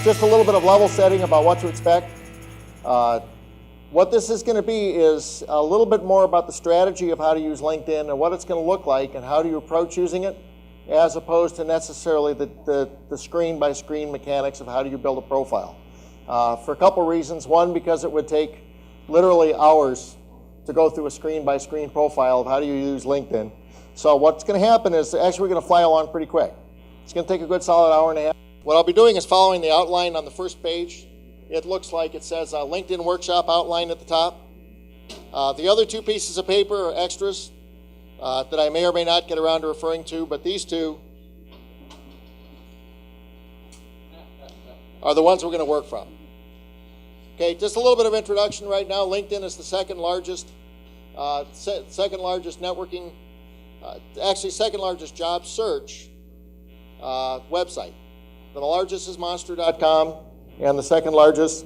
Just a little bit of level setting about what to expect. What this is going to be is a little bit more about the strategy of how to use LinkedIn and what it's going to look like and how do you approach using it, as opposed to necessarily the screen-by-screen mechanics of how do you build a profile. For a couple reasons. One, because it would take literally hours to go through a screen-by-screen profile of how do you use LinkedIn. So what's going to happen is actually we're going to fly along pretty quick. It's going to take a good solid hour and a half. What I'll be doing is following the outline on the first page. It looks like it says LinkedIn Workshop outline at the top. The other two pieces of paper are extras that I may or may not get around to referring to, but these two are the ones we're going to work from. Okay, just a little bit of introduction right now. LinkedIn is the second largest networking, actually second largest job search website. The largest is monster.com, and the second largest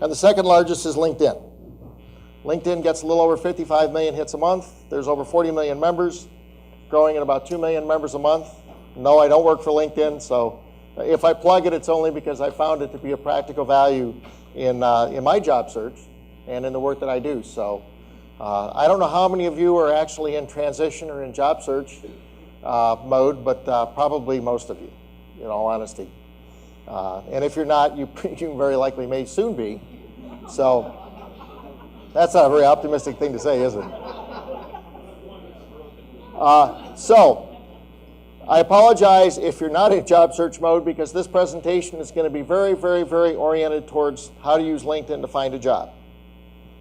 is LinkedIn. LinkedIn gets a little over 55 million hits a month. There's over 40 million members, growing at about 2 million members a month. No, I don't work for LinkedIn, so if I plug it, it's only because I found it to be a practical value in my job search and in the work that I do. So I don't know how many of you are actually in transition or in job search mode, but probably most of you, in all honesty. And if you're not, you very likely may soon be. So that's not a very optimistic thing to say, is it? So I apologize if you're not in job search mode, because this presentation is going to be very, very, very oriented towards how to use LinkedIn to find a job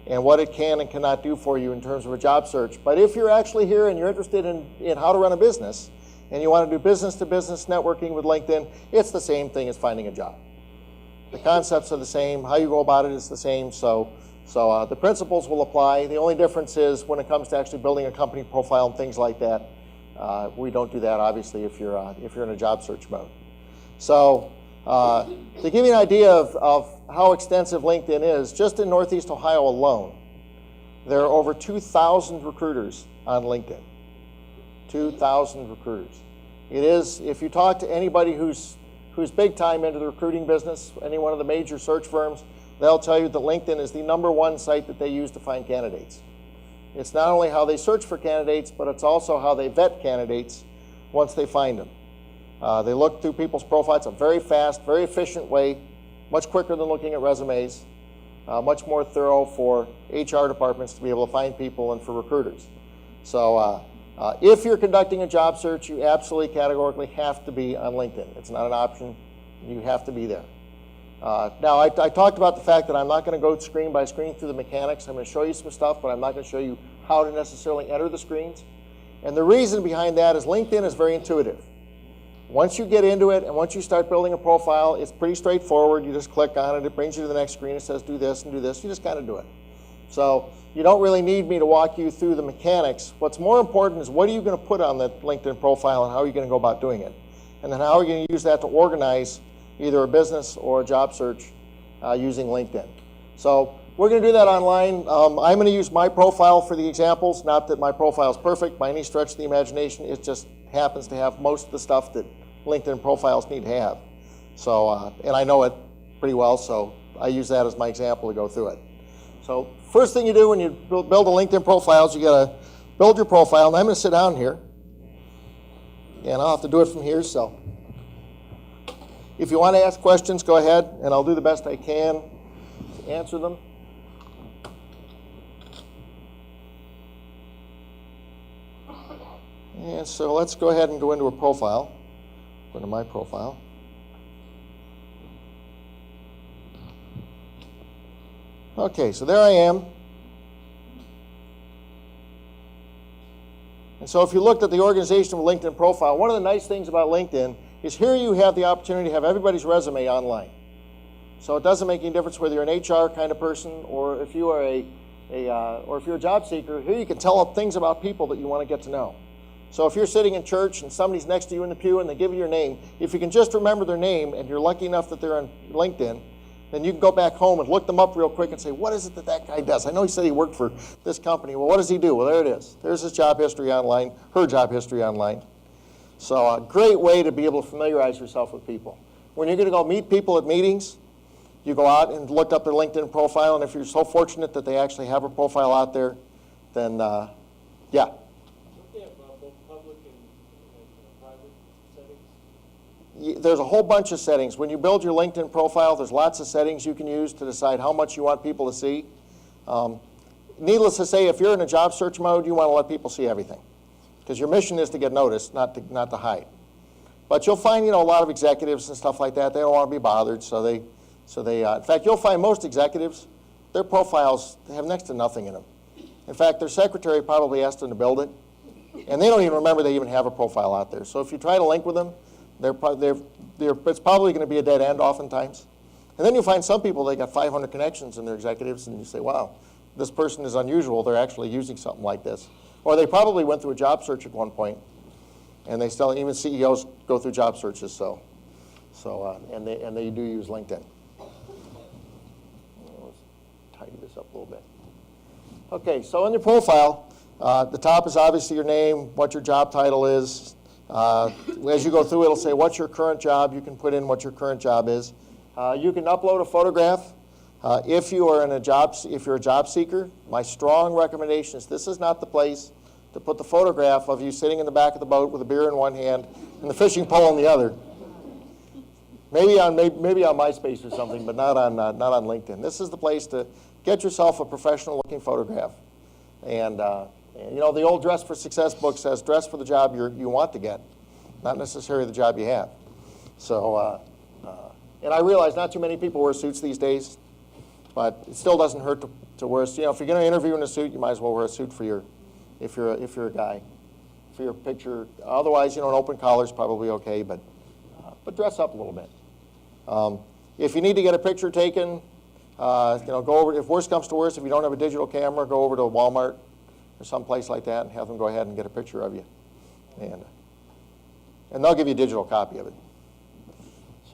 and what it can and cannot do for you in terms of a job search. But if you're actually here and you're interested in how to run a business and you want to do business-to-business networking with LinkedIn, it's the same thing as finding a job. The concepts are the same. How you go about it is the same. So the principles will apply. The only difference is when it comes to actually building a company profile and things like that, we don't do that, obviously, if you're in a job search mode. So to give you an idea of how extensive LinkedIn is, just in Northeast Ohio alone, there are over 2,000 recruiters on LinkedIn. 2,000 recruiters. It is, if you talk to anybody who's big time into the recruiting business, any one of the major search firms, they'll tell you that LinkedIn is the #1 site that they use to find candidates. It's not only how they search for candidates, but it's also how they vet candidates once they find them. They look through people's profiles. It's a very fast, very efficient way, much quicker than looking at resumes, much more thorough for HR departments to be able to find people and for recruiters. So if you're conducting a job search, you absolutely categorically have to be on LinkedIn. It's not an option. You have to be there. Now, I talked about the fact that I'm not going to go screen by screen through the mechanics. I'm going to show you some stuff, but I'm not going to show you how to necessarily enter the screens. And the reason behind that is LinkedIn is very intuitive. Once you get into it and once you start building a profile, it's pretty straightforward. You just click on it. It brings you to the next screen. It says do this and do this. You just kind of do it. So you don't really need me to walk you through the mechanics. What's more important is what are you going to put on the LinkedIn profile and how are you going to go about doing it? And then how are you going to use that to organize either a business or a job search using LinkedIn. So we're going to do that online. I'm going to use my profile for the examples. Not that my profile is perfect by any stretch of the imagination. It just happens to have most of the stuff that LinkedIn profiles need to have. So, and I know it pretty well, so I use that as my example to go through it. So first thing you do when you build a LinkedIn profile is you got to build your profile. And I'm going to sit down here, and I'll have to do it from here. So if you want to ask questions, go ahead, and I'll do the best I can to answer them. And so let's go ahead and go into a profile. Go into my profile. Okay, so there I am. And so if you looked at the organization of a LinkedIn profile, one of the nice things about LinkedIn is here you have the opportunity to have everybody's resume online. So it doesn't make any difference whether you're an HR kind of person or if you are or if you're a job seeker. Here you can tell things about people that you want to get to know. So if you're sitting in church and somebody's next to you in the pew and they give you your name, if you can just remember their name and you're lucky enough that they're on LinkedIn, then you can go back home and look them up real quick and say, what is it that that guy does? I know he said he worked for this company. Well, what does he do? Well, there it is. There's his job history online, her job history online. So a great way to be able to familiarize yourself with people. When you're going to go meet people at meetings, you go out and look up their LinkedIn profile, and if you're so fortunate that they actually have a profile out there, then yeah. Don't they have both public and private settings? There's a whole bunch of settings. When you build your LinkedIn profile, there's lots of settings you can use to decide how much you want people to see. Needless to say, if you're in a job search mode, you want to let people see everything, because your mission is to get noticed, not to hide. But you'll find, a lot of executives and stuff like that, they don't want to be bothered, so they in fact, you'll find most executives, their profiles have next to nothing in them. In fact, their secretary probably asked them to build it, and they don't even remember they even have a profile out there. So if you try to link with them, it's probably going to be a dead end oftentimes. And then you find some people, they got 500 connections in their executives, and you say, wow, this person is unusual. They're actually using something like this. Or they probably went through a job search at one point, and they still, even CEOs go through job searches, and they do use LinkedIn. Let's tidy this up a little bit. Okay, so in your profile, the top is obviously your name, what your job title is. As you go through, it'll say what's your current job. You can put in what your current job is. You can upload a photograph. If you're a job seeker, my strong recommendation is this is not the place to put the photograph of you sitting in the back of the boat with a beer in one hand and the fishing pole in the other. Maybe on MySpace or something, but not on LinkedIn. This is the place to get yourself a professional-looking photograph. And the old Dress for Success book says dress for the job you want to get, not necessarily the job you have. So, and I realize not too many people wear suits these days, but it still doesn't hurt to wear. If you're going to interview in a suit, you might as well wear a suit if you're a guy, for your picture. Otherwise, an open collar is probably okay, but dress up a little bit. If you need to get a picture taken, go over. If worst comes to worst, if you don't have a digital camera, go over to Walmart or someplace like that and have them go ahead and get a picture of you, and they'll give you a digital copy of it.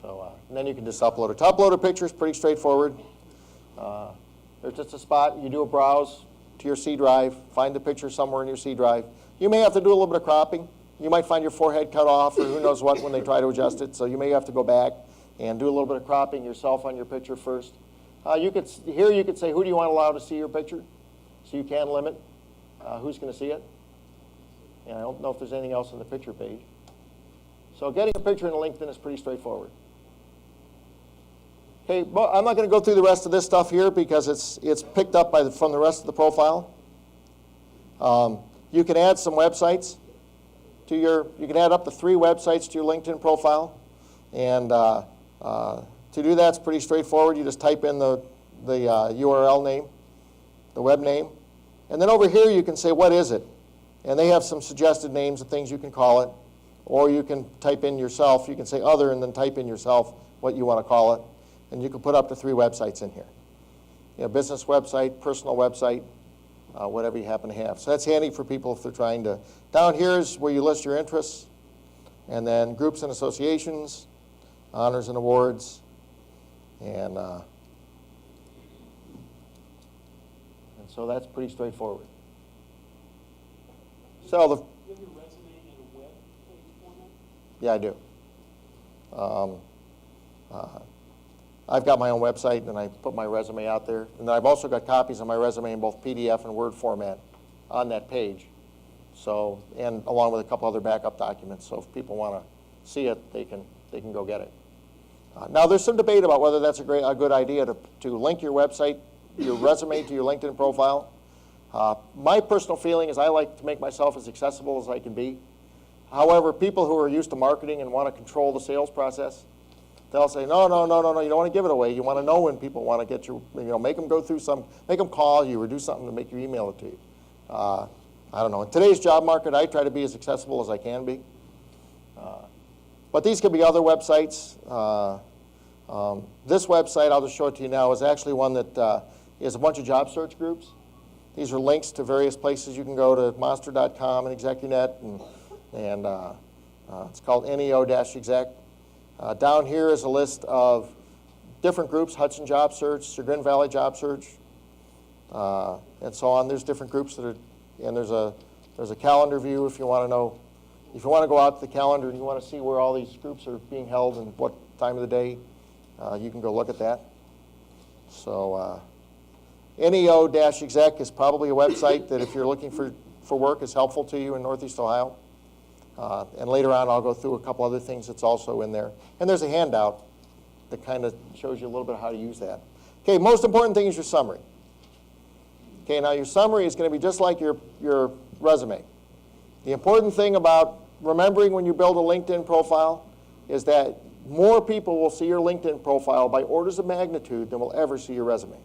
So and then you can just upload it. To upload a picture is pretty straightforward. There's just a spot. You do a browse to your C drive, find the picture somewhere in your C drive. You may have to do a little bit of cropping. You might find your forehead cut off or who knows what when they try to adjust it, so you may have to go back and do a little bit of cropping yourself on your picture first. You could say, who do you want to allow to see your picture? So you can limit who's going to see it. And I don't know if there's anything else on the picture page. So getting a picture in LinkedIn is pretty straightforward. Okay, well, I'm not going to go through the rest of this stuff here because it's picked up from the rest of the profile. You can add some websites to you can add up to 3 websites to your LinkedIn profile. And to do that, it's pretty straightforward. You just type in the URL name, the web name. And then over here, you can say, what is it? And they have some suggested names of things you can call it. Or you can type in yourself. You can say other and then type in yourself what you want to call it. And you can put up to 3 websites in here. Business website, personal website, whatever you happen to have. So that's handy for people if they're trying to. Down here is where you list your interests. And then groups and associations, honors and awards, and so that's pretty straightforward. So you have your resume in a web page format? Yeah, I do. I've got my own website, and I put my resume out there. And then I've also got copies of my resume in both PDF and Word format on that page. So, and along with a couple other backup documents. So if people want to see it, they can go get it. Now, there's some debate about whether that's a good idea to link your website, your resume to your LinkedIn profile. My personal feeling is I like to make myself as accessible as I can be. However, people who are used to marketing and want to control the sales process, they'll say, no, you don't want to give it away. You want to know when people want to get make them go through make them call you or do something to make you email it to you. I don't know. In today's job market, I try to be as accessible as I can be. But these could be other websites. This website, I'll just show it to you now, is actually one that is a bunch of job search groups. These are links to various places you can go to, monster.com and ExecuNet, and it's called NEO-exec. Down here is a list of different groups, Hudson Job Search, Chagrin Valley Job Search, and so on. There's different groups that are, and there's a calendar view if you want to know If you want to go out to the calendar and you want to see where all these groups are being held and what time of the day, you can go look at that. So NEO-exec is probably a website that if you're looking for work is helpful to you in Northeast Ohio. And later on, I'll go through a couple other things that's also in there. And there's a handout that kind of shows you a little bit how to use that. Okay, most important thing is your summary. Okay, now your summary is going to be just like your resume. The important thing about remembering when you build a LinkedIn profile is that more people will see your LinkedIn profile by orders of magnitude than will ever see your resume.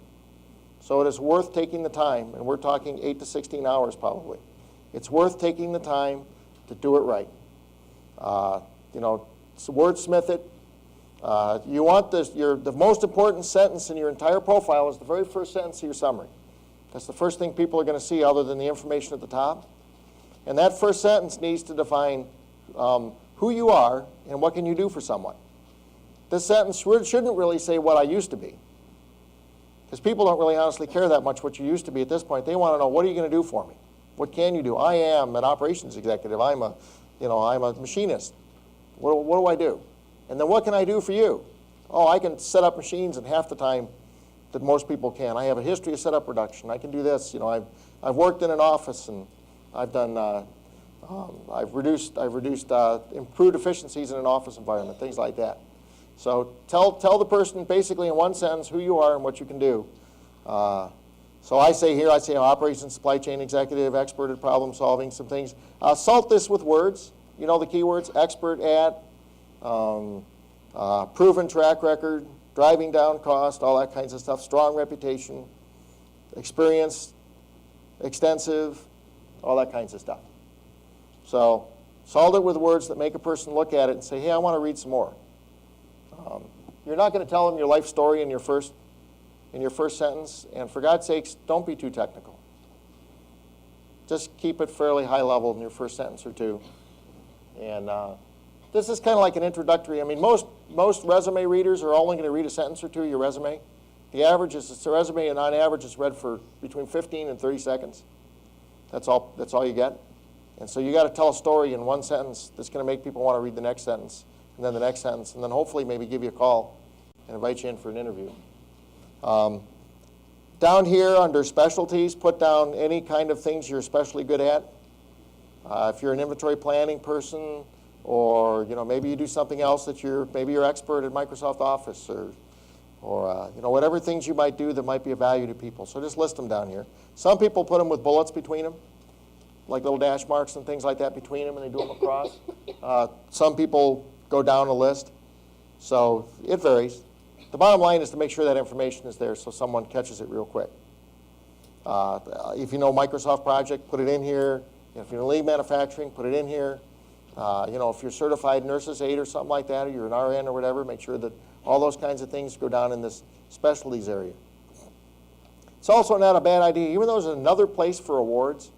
So it is worth taking the time, and we're talking 8 to 16 hours probably. It's worth taking the time to do it right. You know, so wordsmith it. You want this, the most important sentence in your entire profile is the very first sentence of your summary. That's the first thing people are going to see other than the information at the top. And that first sentence needs to define who you are and what can you do for someone. This sentence shouldn't really say what I used to be, because people don't really honestly care that much what you used to be at this point. They want to know, what are you going to do for me? What can you do? I am an operations executive. I'm a machinist. What do I do? And then what can I do for you? Oh, I can set up machines in half the time that most people can. I have a history of setup production. I can do this. You know, I've worked in an office and I've done. I've improved efficiencies in an office environment. Things like that. So tell the person basically in one sentence who you are and what you can do. So I say here, I'm operations supply chain executive, expert at problem solving, some things. Salt this with words. You know the keywords: expert at, proven track record, driving down cost, all that kinds of stuff, strong reputation, experience, extensive, all that kinds of stuff. So salt it with words that make a person look at it and say, hey, I want to read some more. You're not going to tell them your life story in your first sentence, and for God's sakes, don't be too technical. Just keep it fairly high level in your first sentence or two. And this is kind of like an introductory. I mean, most resume readers are only going to read a sentence or two of your resume. The average is it's a resume, and on average, it's read for between 15 and 30 seconds. That's all you get. And so you got to tell a story in one sentence that's going to make people want to read the next sentence, and then the next sentence, and then hopefully maybe give you a call and invite you in for an interview. Down here under specialties, put down any kind of things you're especially good at. If you're an inventory planning person, or maybe you do something else that maybe you're expert at Microsoft Office, or whatever things you might do that might be of value to people. So just list them down here. Some people put them with bullets between them, like little dash marks and things like that between them, and they do them across. Some people go down a list. So it varies. The bottom line is to make sure that information is there so someone catches it real quick. If you know Microsoft Project, put it in here. If you're in lean manufacturing, put it in here. If you're certified nurse's aide or something like that, or you're an RN or whatever, make sure that all those kinds of things go down in this specialties area. It's also not a bad idea, even though there's another place for awards.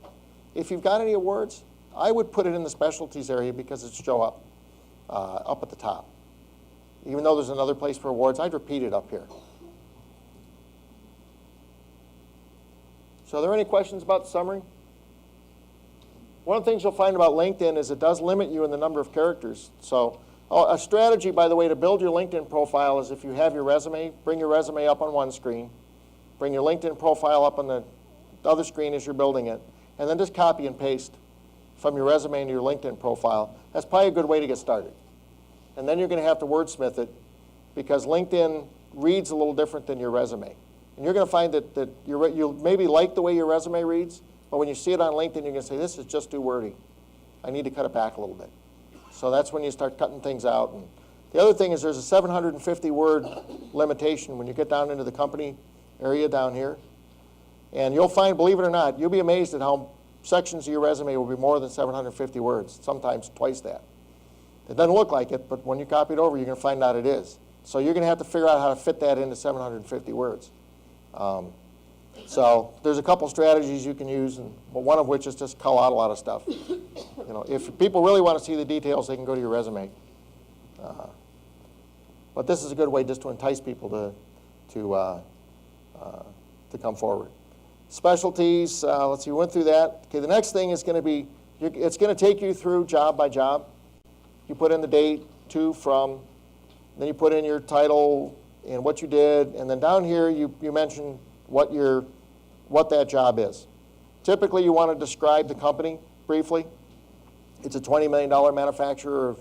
If you've got any awards, I would put it in the specialties area because it show up at the top. Even though there's another place for awards, I'd repeat it up here. So are there any questions about the summary? One of the things you'll find about LinkedIn is it does limit you in the number of characters. So a strategy, by the way, to build your LinkedIn profile is if you have your resume, bring your resume up on one screen, bring your LinkedIn profile up on the other screen as you're building it, and then just copy and paste from your resume into your LinkedIn profile. That's probably a good way to get started. And then you're going to have to wordsmith it because LinkedIn reads a little different than your resume. And you're going to find that you'll maybe like the way your resume reads, but when you see it on LinkedIn, you're going to say, this is just too wordy. I need to cut it back a little bit. So that's when you start cutting things out. And the other thing is there's a 750-word limitation when you get down into the company area down here. And you'll find, believe it or not, you'll be amazed at how sections of your resume will be more than 750 words, sometimes twice that. It doesn't look like it, but when you copy it over, you're going to find out it is. So you're going to have to figure out how to fit that into 750 words. So there's a couple strategies you can use, but one of which is just cull out a lot of stuff. If people really want to see the details, they can go to your resume. But this is a good way just to entice people to come forward. Specialties, let's see, we went through that. Okay, the next thing is going to be It's going to take you through job by job. You put in the date, to, from, then you put in your title and what you did, and then down here you mention what that job is. Typically you want to describe the company briefly. It's a $20 million manufacturer of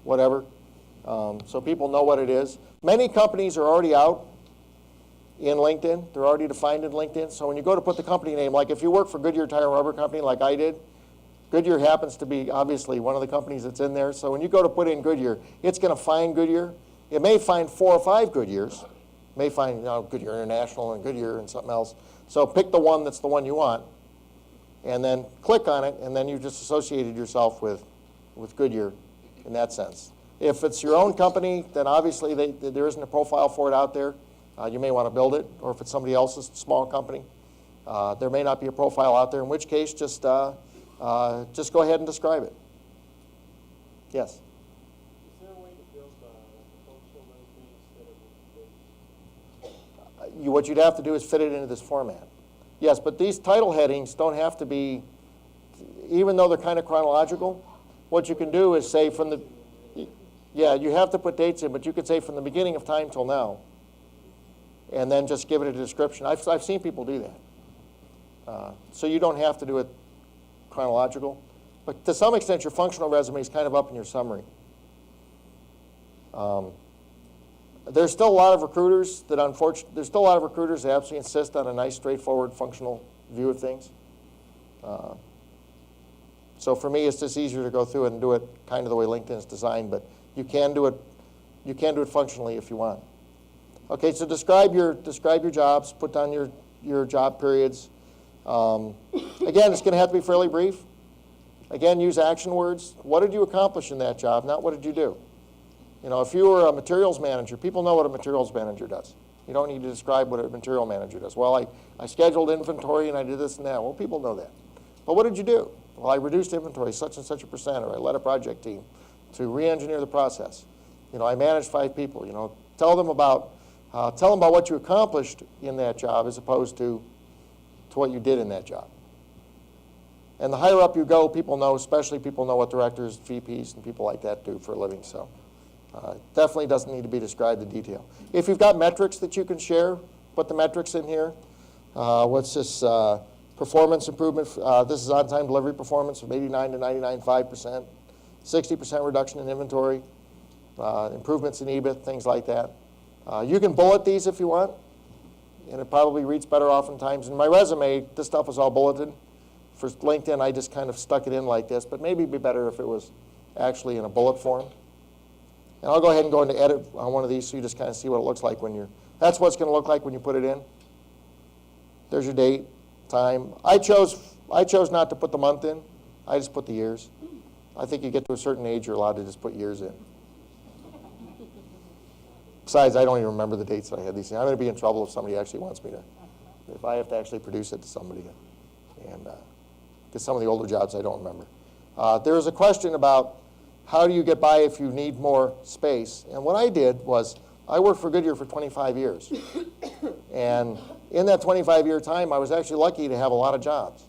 whatever, so people know what it is. Many companies are already out in LinkedIn. They're already defined in LinkedIn. So when you go to put the company name, like if you work for Goodyear Tire and Rubber Company like I did, Goodyear happens to be obviously one of the companies that's in there. So when you go to put in Goodyear, it's going to find Goodyear. It may find 4 or 5 Goodyears. It may find Goodyear International and Goodyear and something else. So pick the one that's the one you want, and then click on it, and then you've just associated yourself with Goodyear in that sense. If it's your own company, then obviously there isn't a profile for it out there. You may want to build it, or if it's somebody else's small company, there may not be a profile out there, in which case just go ahead and describe it. Yes? Is there a way to build a functional resume instead of a What you'd have to do is fit it into this format. Yes, but these title headings don't have to be, even though they're kind of chronological, what you can do is say from the, yeah, you have to put dates in, but you could say from the beginning of time till now, and then just give it a description. I've seen people do that. So you don't have to do it chronological. But to some extent, your functional resume is kind of up in your summary. There's still a lot of recruiters that absolutely insist on a nice, straightforward, functional view of things. So for me, it's just easier to go through it and do it kind of the way LinkedIn is designed. But you can do it functionally if you want. Okay, so describe your jobs. Put down your job periods. Again, it's going to have to be fairly brief. Again, use action words. What did you accomplish in that job? Not what did you do. If you were a materials manager, people know what a materials manager does. You don't need to describe what a material manager does. Well, I scheduled inventory and I did this and that. Well, people know that. But what did you do? Well, I reduced inventory such and such a percent, or I led a project team to re-engineer the process. I managed 5 people. Tell them about what you accomplished in that job as opposed to what you did in that job. And the higher up you go, people know, especially people know what directors, VPs, and people like that do for a living. So definitely doesn't need to be described in detail. If you've got metrics that you can share, put the metrics in here. What's this? Performance improvement. This is on-time delivery performance from 89 to 99.5%, 60% reduction in inventory, improvements in EBIT, things like that. You can bullet these if you want, and it probably reads better oftentimes. In my resume, this stuff is all bulleted. For LinkedIn, I just kind of stuck it in like this, but maybe it'd be better if it was actually in a bullet form. And I'll go ahead and go into edit on one of these so you just kind of see what it looks like when that's what it's going to look like when you put it in. There's your date, time. I chose not to put the month in. I just put the years. I think you get to a certain age, you're allowed to just put years in. Besides, I don't even remember the dates that I had these things. I'm going to be in trouble if somebody actually wants me to, if I have to actually produce it to somebody. And because some of the older jobs I don't remember. There was a question about how do you get by if you need more space. And what I did was I worked for Goodyear for 25 years. And in that 25-year time, I was actually lucky to have a lot of jobs.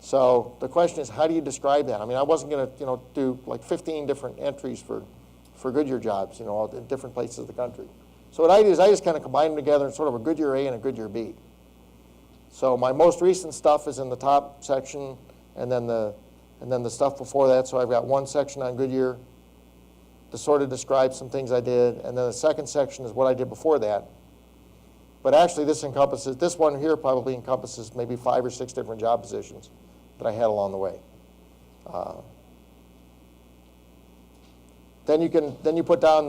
So the question is, how do you describe that? I mean, I wasn't going to do like 15 different entries for Goodyear jobs, in different places of the country. So what I did is I just kind of combined them together in sort of a Goodyear A and a Goodyear B. So my most recent stuff is in the top section, and then the stuff before that. So I've got one section on Goodyear to sort of describe some things I did, and then the second section is what I did before that. But actually, this one here probably encompasses maybe 5 or 6 different job positions that I had along the way. Then you put down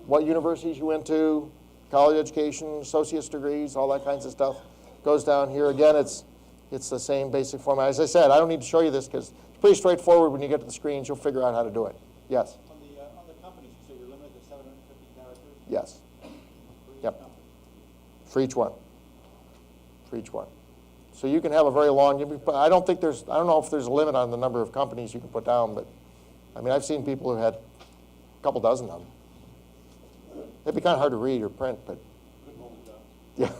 what universities you went to, college education, associate's degrees, all that kinds of stuff. Goes down here. Again, it's the same basic format. As I said, I don't need to show you this because it's pretty straightforward. When you get to the screens, you'll figure out how to do it. Yes? On the companies, you say you're limited to 750 characters? Yes. For each Yep. company? For each one. For each one. So you can have a very long, I don't know if there's a limit on the number of companies you can put down, but I mean, I've seen people who had a couple dozen of them. It'd be kind of hard to read or print, but Good moment, though. yeah,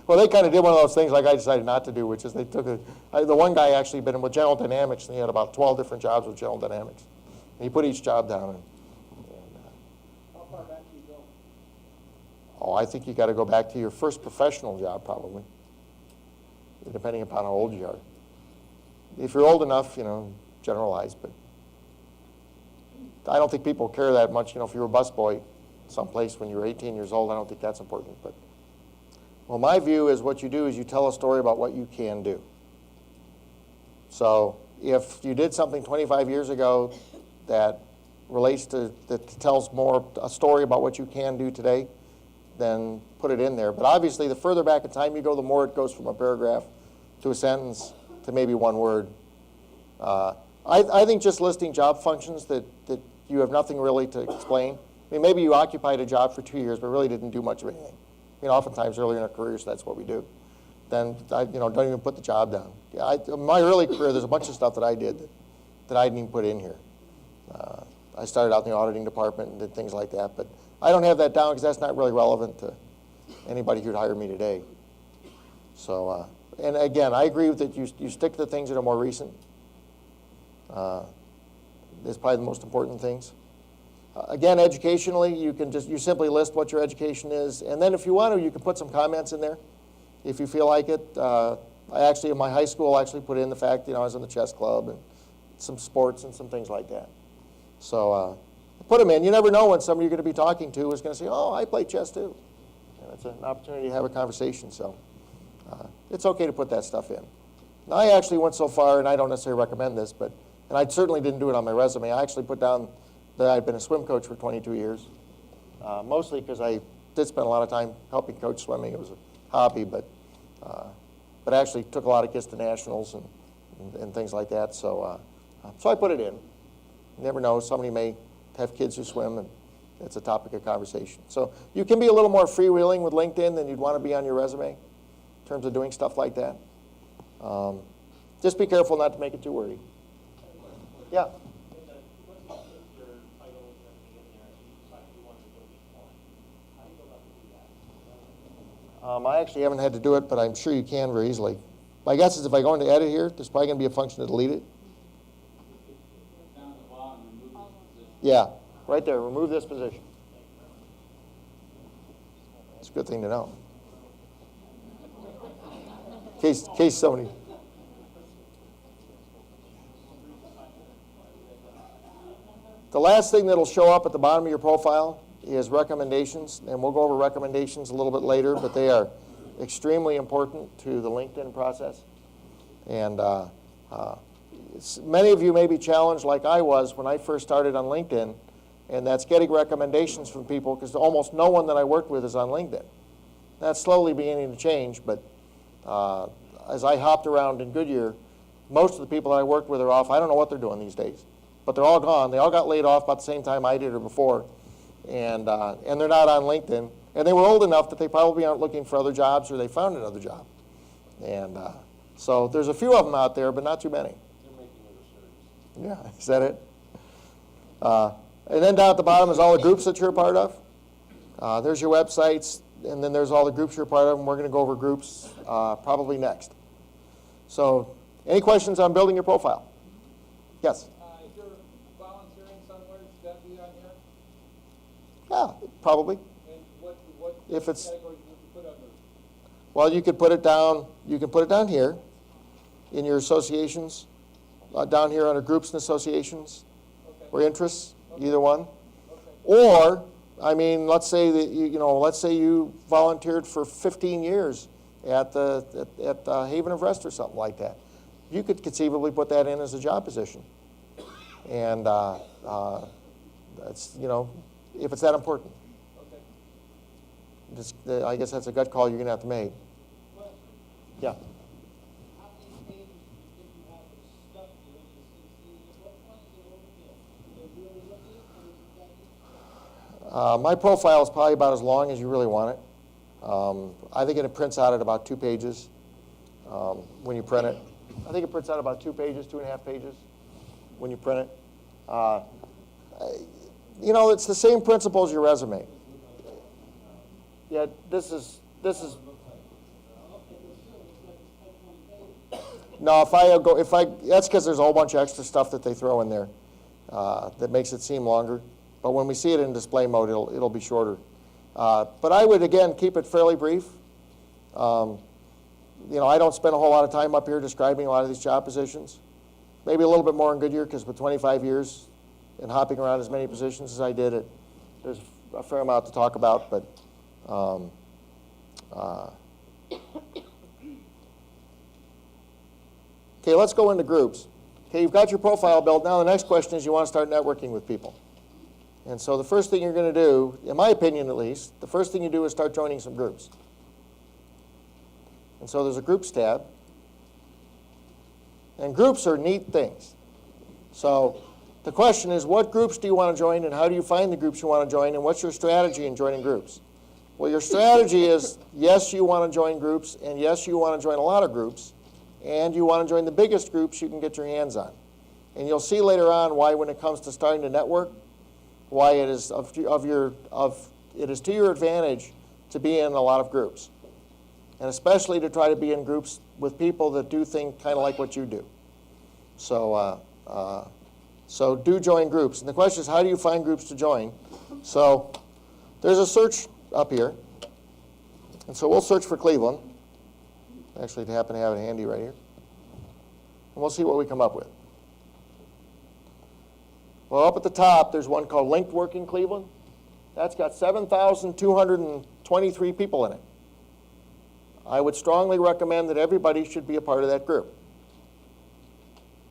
Well, they kind of did one of those things like I decided not to do, which is they took the one guy actually been with General Dynamics, and he had about 12 different jobs with General Dynamics. And he put each job down. How far back do you go? Oh, I think you got to go back to your first professional job, probably, depending upon how old you are. If you're old enough, generalize, but I don't think people care that much. If you were a busboy someplace when you were 18 years old, I don't think that's important. But well, my view is what you do is you tell a story about what you can do. So if you did something 25 years ago that tells more a story about what you can do today, then put it in there. But obviously, the further back in time you go, the more it goes from a paragraph to a sentence to maybe one word. I think just listing job functions that you have nothing really to explain. I mean, maybe you occupied a job for 2 years but really didn't do much of anything. Oftentimes earlier in our careers, that's what we do. Then, don't even put the job down. In my early career, there's a bunch of stuff that I did that I didn't even put in here. I started out in the auditing department and did things like that, but I don't have that down because that's not really relevant to anybody who'd hire me today. So, and again, I agree with that you stick to the things that are more recent. That's probably the most important things. Again, educationally, you simply list what your education is, and then if you want to, you can put some comments in there if you feel like it. I actually, in my high school, actually put in the fact, I was in the chess club and some sports and some things like that. So put them in. You never know when somebody you're going to be talking to is going to say, oh, I play chess too. And it's an opportunity to have a conversation, so it's okay to put that stuff in. Now, I actually went so far, and I don't necessarily recommend this, and I certainly didn't do it on my resume. I actually put down that I've been a swim coach for 22 years, mostly because I did spend a lot of time helping coach swimming. It was a hobby, but actually took a lot of kids to nationals and things like that. So I put it in. You never know. Somebody may have kids who swim, and it's a topic of conversation. So you can be a little more freewheeling with LinkedIn than you'd want to be on your resume in terms of doing stuff like that. Just be careful not to make it too wordy. Yeah. I actually haven't had to do it, but I'm sure you can very easily. My guess is if I go into edit here, there's probably going to be a function to delete it. Down at the bottom, remove this position. Yeah, right there, remove this position. It's a good thing to know. In case somebody... The last thing that'll show up at the bottom of your profile is recommendations, and we'll go over recommendations a little bit later, but they are extremely important to the LinkedIn process. And many of you may be challenged like I was when I first started on LinkedIn, and that's getting recommendations from people because almost no one that I worked with is on LinkedIn. That's slowly beginning to change, but as I hopped around in Goodyear, most of the people that I worked with are off. I don't know what they're doing these days, but they're all gone. They all got laid off about the same time I did or before. And they're not on LinkedIn. And they were old enough that they probably aren't looking for other jobs or they found another job. And so there's a few of them out there, but not too many. They're making other service. Yeah, is that it? And then down at the bottom is all the groups that you're a part of. There's your websites, and then there's all the groups you're a part of, and we're going to go over groups probably next. So any questions on building your profile? Yes? If you're volunteering somewhere, should that be on here? Yeah, probably. And what If it's- categories would you put under? Well, you could put it down. You can put it down here in your associations, down here under groups and associations Okay. or interests, either one. Okay. Or, I mean, let's say that let's say you volunteered for 15 years at Haven of Rest or something like that. You could conceivably put that in as a job position, and that's if it's that important. Okay. I guess that's a gut call you're going to have to make. Well, Yeah. how many pages do you think you have of stuff here in the CC? What point is it overkill? Do they really look at it, or is it that easy? My profile is probably about as long as you really want it. I think it prints out at about 2 pages when you print it. I think it prints out about 2 pages, 2.5 pages when you print it. It's the same principle as your resume. Yeah, this is this is, Okay, but still, it's like 20 pages. no, that's because there's a whole bunch of extra stuff that they throw in there that makes it seem longer. But when we see it in display mode, it'll be shorter. But I would, again, keep it fairly brief. You know, I don't spend a whole lot of time up here describing a lot of these job positions. Maybe a little bit more in Goodyear, because with 25 years and hopping around as many positions as I did, there's a fair amount to talk about. But okay, let's go into groups. Okay, you've got your profile built. Now the next question is you want to start networking with people. And so the first thing you're going to do, in my opinion at least, the first thing you do is start joining some groups. And so there's a groups tab. And groups are neat things. So the question is, what groups do you want to join, and how do you find the groups you want to join, and what's your strategy in joining groups? Well, your strategy is, yes, you want to join groups, and yes, you want to join a lot of groups, and you want to join the biggest groups you can get your hands on. And you'll see later on why, when it comes to starting to network, why it is it is to your advantage to be in a lot of groups, and especially to try to be in groups with people that do things kind of like what you do. So, so do join groups. And the question is, how do you find groups to join? So there's a search up here, and so we'll search for Cleveland. Actually, I happen to have it handy right here, and we'll see what we come up with. Well, up at the top, there's one called Linked Working Cleveland. That's got 7,223 people in it. I would strongly recommend that everybody should be a part of that group.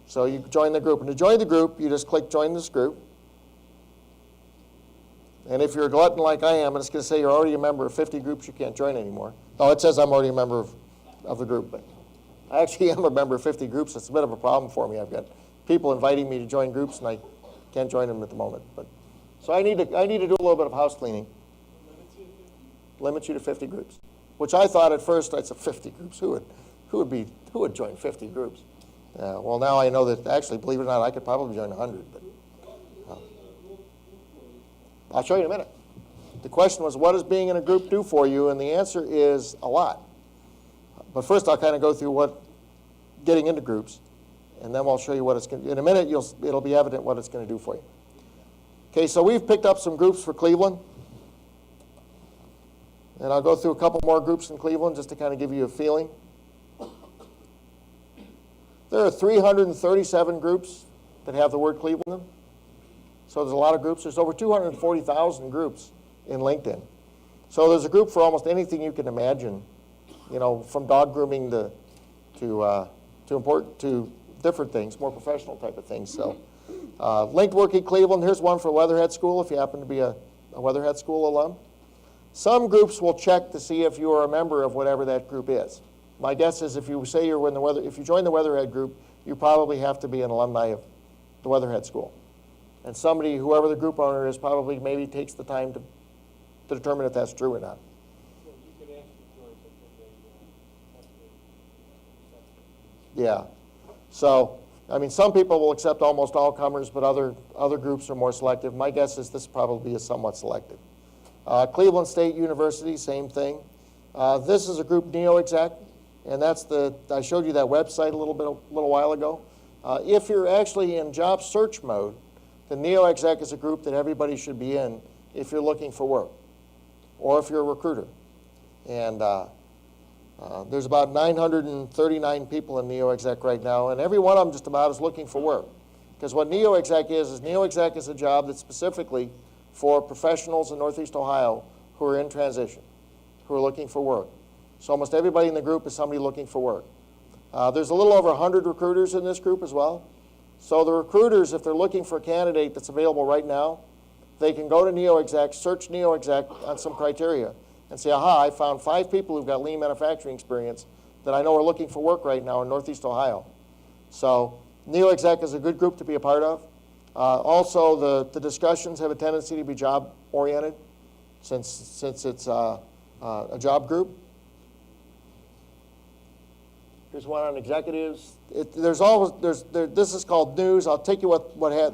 So you join the group. And to join the group, you just click Join this group. And if you're a glutton like I am, it's going to say you're already a member of 50 groups you can't join anymore. No, it says I'm already a member of the group. But I actually am a member of 50 groups. It's a bit of a problem for me. I've got people inviting me to join groups, and I can't join them at the moment. But so I need to do a little bit of house cleaning. Limit you to 50 groups, which I thought at first, I said 50 groups. Who would join 50 groups? Well, now I know that actually, believe it or not, I could probably join 100. But I'll show you in a minute. The question was, what does being in a group do for you? And the answer is a lot. But first, I'll kind of go through what getting into groups, and then I'll show you what it's going to do. In a minute, it'll be evident what it's going to do for you. Okay, so we've picked up some groups for Cleveland. And I'll go through a couple more groups in Cleveland just to kind of give you a feeling. There are 337 groups that have the word Cleveland in them. So there's a lot of groups. There's over 240,000 groups in LinkedIn. So there's a group for almost anything you can imagine, you know, from dog grooming to different things, more professional type of things. So Linked Working Cleveland, here's one for Weatherhead School if you happen to be a Weatherhead School alum. Some groups will check to see if you are a member of whatever that group is. My guess is if you say if you join the Weatherhead group, you probably have to be an alumni of the Weatherhead School. And somebody, whoever the group owner is, probably maybe takes the time to determine if that's true or not. So you can ask to join, but then they have to accept it. Yeah. So, I mean, some people will accept almost all comers, but other groups are more selective. My guess is this probably is somewhat selective. Cleveland State University, same thing. This is a group NeoExec, and I showed you that website a little while ago. If you're actually in job search mode, then NeoExec is a group that everybody should be in if you're looking for work, or if you're a recruiter. And there's about 939 people in NeoExec right now, and every one of them just about is looking for work. Because what NeoExec is NeoExec is a job that's specifically for professionals in Northeast Ohio who are in transition, who are looking for work. So almost everybody in the group is somebody looking for work. There's a little over 100 recruiters in this group as well. So the recruiters, if they're looking for a candidate that's available right now, they can go to NeoExec, search NeoExec on some criteria, and say, aha, I found 5 people who've got lean manufacturing experience that I know are looking for work right now in Northeast Ohio. So NeoExec is a good group to be a part of. Also, the discussions have a tendency to be job-oriented since it's a job group. Here's one on executives. This is called news. I'll take you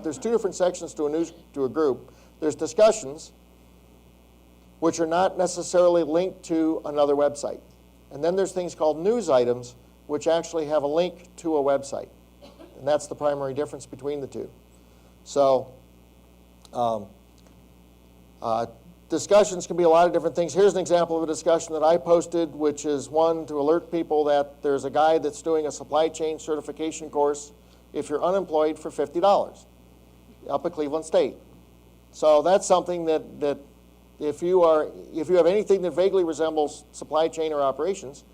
there's 2 different sections to a group. There's discussions, which are not necessarily linked to another website. And then there's things called news items, which actually have a link to a website. And that's the primary difference between the two. So discussions can be a lot of different things. Here's an example of a discussion that I posted, which is one to alert people that there's a guy that's doing a supply chain certification course if you're unemployed for $50 up at Cleveland State. So that's something that if you have anything that vaguely resembles supply chain or operations,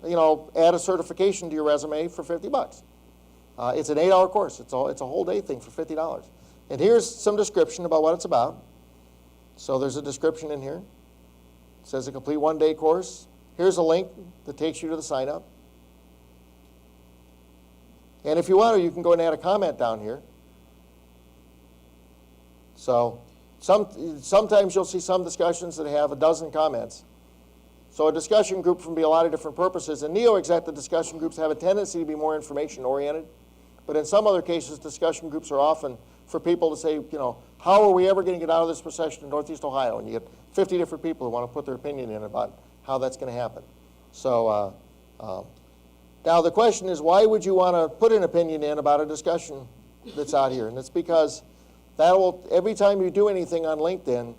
add a certification to your resume for $50. It's an 8-hour course. It's a whole day thing for $50. And here's some description about what it's about. So there's a description in here. It says a complete one-day course. Here's a link that takes you to the sign-up. And if you want to, you can go and add a comment down here. So sometimes you'll see some discussions that have a dozen comments. So a discussion group can be a lot of different purposes. In NeoExec, the discussion groups have a tendency to be more information-oriented. But in some other cases, discussion groups are often for people to say, how are we ever going to get out of this recession in Northeast Ohio? And you get 50 different people who want to put their opinion in about how that's going to happen. So now the question is, why would you want to put an opinion in about a discussion that's out here? And it's because every time you do anything on LinkedIn,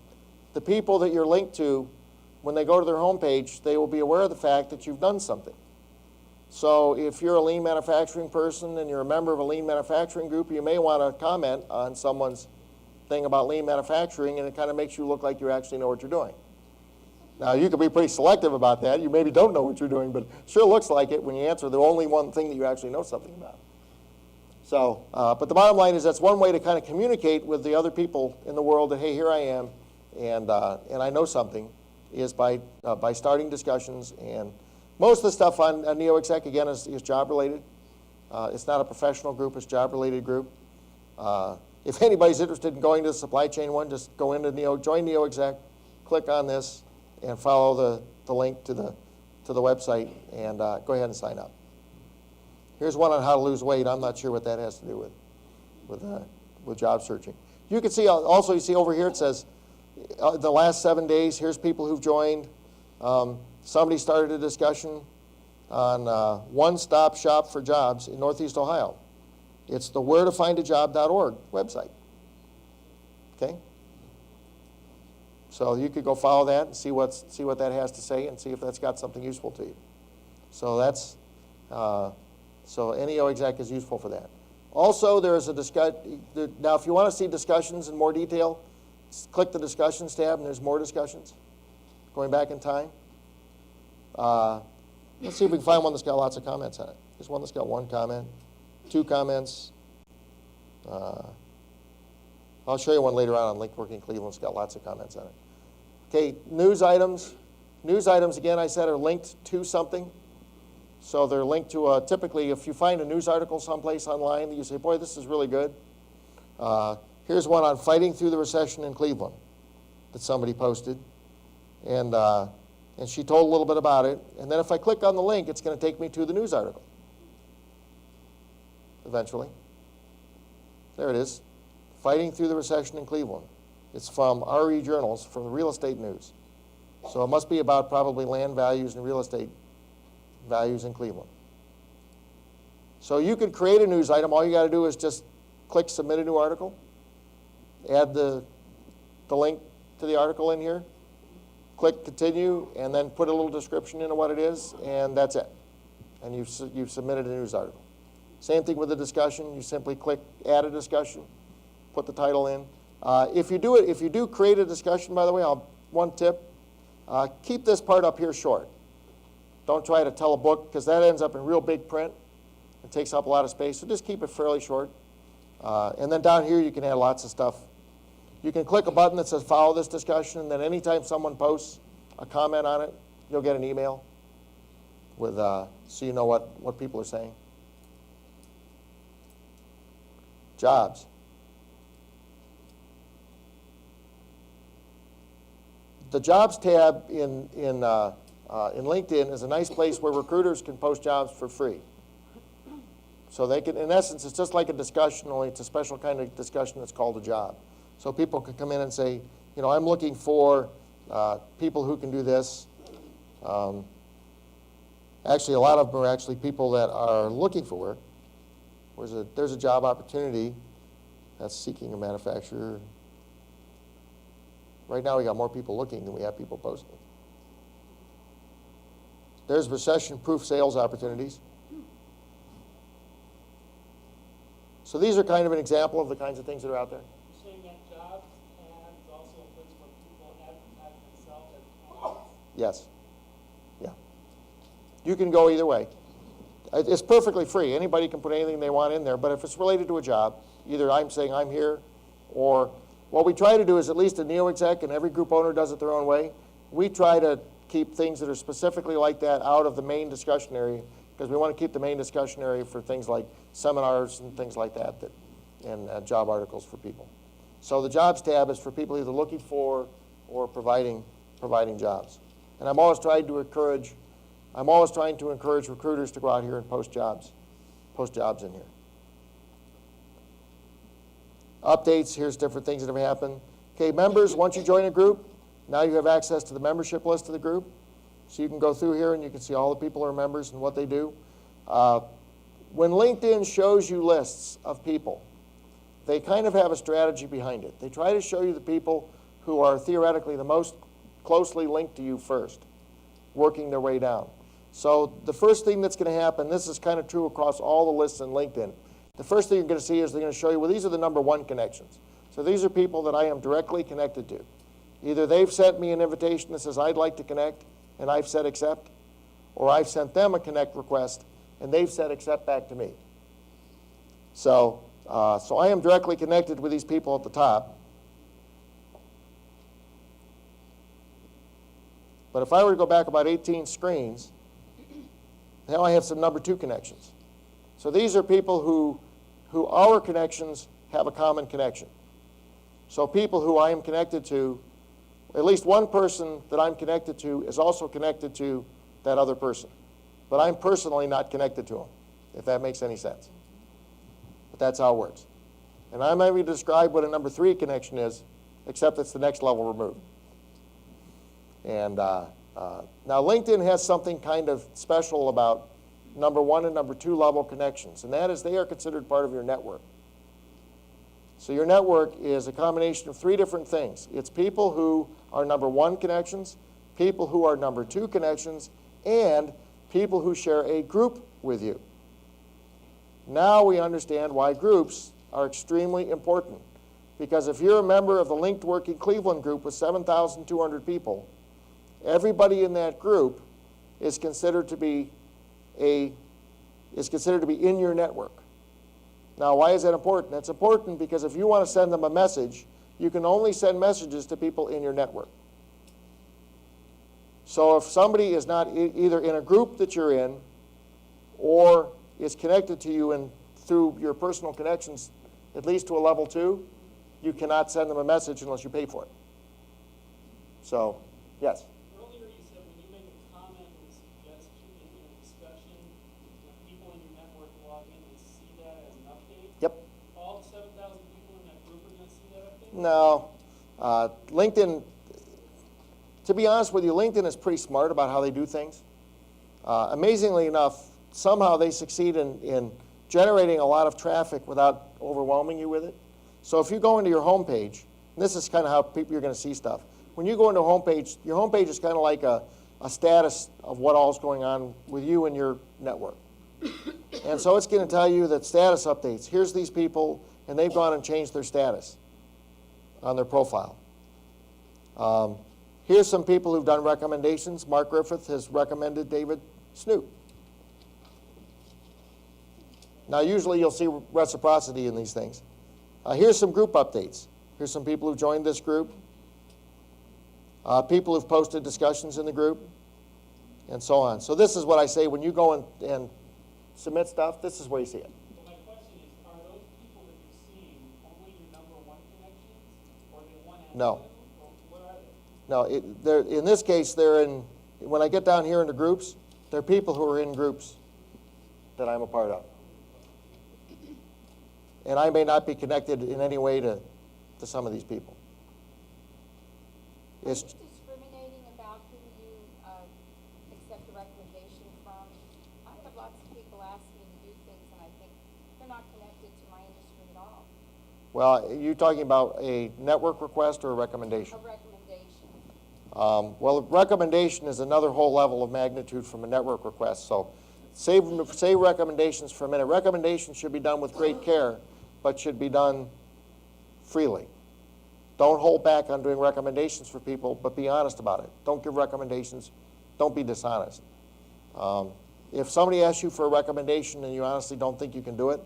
the people that you're linked to, when they go to their homepage, they will be aware of the fact that you've done something. So if you're a lean manufacturing person and you're a member of a lean manufacturing group, you may want to comment on someone's thing about lean manufacturing, and it kind of makes you look like you actually know what you're doing. Now, you can be pretty selective about that. You maybe don't know what you're doing, but it sure looks like it when you answer the only one thing that you actually know something about. So, but the bottom line is that's one way to kind of communicate with the other people in the world that, hey, here I am, and I know something, is by starting discussions. And most of the stuff on NeoExec, again, is job-related. It's not a professional group. It's a job-related group. If anybody's interested in going to the supply chain one, just go into join NeoExec, click on this, and follow the link to the website, and go ahead and sign up. Here's one on how to lose weight. I'm not sure what that has to do with job searching. You can see also, you see over here it says the last 7 days. Here's people who've joined. Somebody started a discussion on one-stop shop for jobs in Northeast Ohio. It's the wheretofindajob.org website. Okay. So you could go follow that and see what that has to say and see if that's got something useful to you. So that's so NeoExec is useful for that. Also, there is a discussion. Now, if you want to see discussions in more detail, click the discussions tab, and there's more discussions going back in time. Let's see if we can find one that's got lots of comments on it. There's one that's got 1 comment, 2 comments. I'll show you one later on Link Working Cleveland. It's got lots of comments on it. Okay, news items. News items, again, I said, are linked to something. So they're linked to typically, if you find a news article someplace online that you say, boy, this is really good. Here's one on fighting through the recession in Cleveland that somebody posted. And she told a little bit about it. And then if I click on the link, it's going to take me to the news article eventually. There it is. Fighting Through the Recession in Cleveland. It's from RE Journals, from the Real Estate News. So it must be about probably land values and real estate values in Cleveland. So you could create a news item. All you got to do is just click Submit a New Article, add the link to the article in here, click Continue, and then put a little description into what it is, and that's it. And you've submitted a news article. Same thing with the discussion. You simply click Add a Discussion, put the title in. If you do create a discussion, by the way, one tip, keep this part up here short. Don't try to tell a book, because that ends up in real big print. It takes up a lot of space, so just keep it fairly short. And then down here, you can add lots of stuff. You can click a button that says follow this discussion, and then anytime someone posts a comment on it, you'll get an email with so you know what people are saying. Jobs. The Jobs tab in LinkedIn is a nice place where recruiters can post jobs for free. So they can, in essence, it's just like a discussion, only it's a special kind of discussion that's called a job. So people can come in and say, I'm looking for people who can do this. Actually, a lot of them are actually people that are looking for work. There's a job opportunity that's seeking a manufacturer. Right now, we got more people looking than we have people posting. There's recession-proof sales opportunities. So these are kind of an example of the kinds of things that are out there. You're saying that jobs ads also a place where people advertise themselves as candidates? Yes. Yeah. You can go either way. It's perfectly free. Anybody can put anything they want in there, but if it's related to a job, either I'm saying I'm here, or what we try to do is, at least a neo-exec, and every group owner does it their own way, we try to keep things that are specifically like that out of the main discussion area, because we want to keep the main discussion area for things like seminars and things like that, and job articles for people. So the jobs tab is for people either looking for or providing jobs. And I'm always trying to encourage recruiters to go out here and post jobs in here. Updates, here's different things that have happened. Okay, members, once you join a group, now you have access to the membership list of the group. So you can go through here and you can see all the people who are members and what they do. When LinkedIn shows you lists of people, they kind of have a strategy behind it. They try to show you the people who are theoretically the most closely linked to you first, working their way down. So the first thing that's going to happen, this is kind of true across all the lists in LinkedIn, the first thing you're going to see is they're going to show you, well, these are the number one connections. So these are people that I am directly connected to. Either they've sent me an invitation that says I'd like to connect, and I've said accept, or I've sent them a connect request, and they've said accept back to me. So I am directly connected with these people at the top. But if I were to go back about 18 screens, now I have some number two connections. So these are people who our connections have a common connection. So people who I am connected to, at least one person that I'm connected to is also connected to that other person. But I'm personally not connected to them, if that makes any sense. But that's how it works. And I'm not even going to describe what a number three connection is, except it's the next level removed. And now LinkedIn has something kind of special about number one and number two level connections, and that is they are considered part of your network. So your network is a combination of three different things. It's people who are number one connections, people who are number two connections, and people who share a group with you. Now we understand why groups are extremely important. Because if you're a member of the Linked Working Cleveland group with 7,200 people, everybody in that group is considered to be in your network. Now, why is that important? That's important because if you want to send them a message, you can only send messages to people in your network. So if somebody is not either in a group that you're in or is connected to you through your personal connections, at least to a level 2, you cannot send them a message unless you pay for it. So, yes? Earlier you said when you make a comment or a suggestion in a discussion, people in your network log in and see that as an update? Yep. All 7,000 people in that group are going to see that update? No. LinkedIn, to be honest with you, LinkedIn is pretty smart about how they do things. Amazingly enough, somehow they succeed in generating a lot of traffic without overwhelming you with it. So if you go into your homepage, and this is kind of how you're going to see stuff. When you go into a homepage, your homepage is kind of like a status of what all is going on with you and your network. And so it's going to tell you that status updates. Here's these people, and they've gone and changed their status on their profile. Here's some people who've done recommendations. Mark Griffith has recommended David Snoop. Now, usually you'll see reciprocity in these things. Here's some group updates. Here's some people who've joined this group. People who've posted discussions in the group, and so on. So this is what I say when you go and submit stuff, this is where you see it. Well, my question is, are those people that you're seeing only your number one connections, or are they one and No. two, or what are they? No, in this case, when I get down here into groups, they're people who are in groups that I'm a part of. And I may not be connected in any way to some of these people. Are you It's, discriminating lots of people ask me to do things, and I think they're not connected to my industry at all. Well, are you talking about a network request or a recommendation? A recommendation. Well, a recommendation is another whole level of magnitude from a network request. So say recommendations for a minute. Recommendations should be done with great care, but should be done freely. Don't hold back on doing recommendations for people, but be honest about it. Don't give recommendations. Don't be dishonest. If somebody asks you for a recommendation and you honestly don't think you can do it,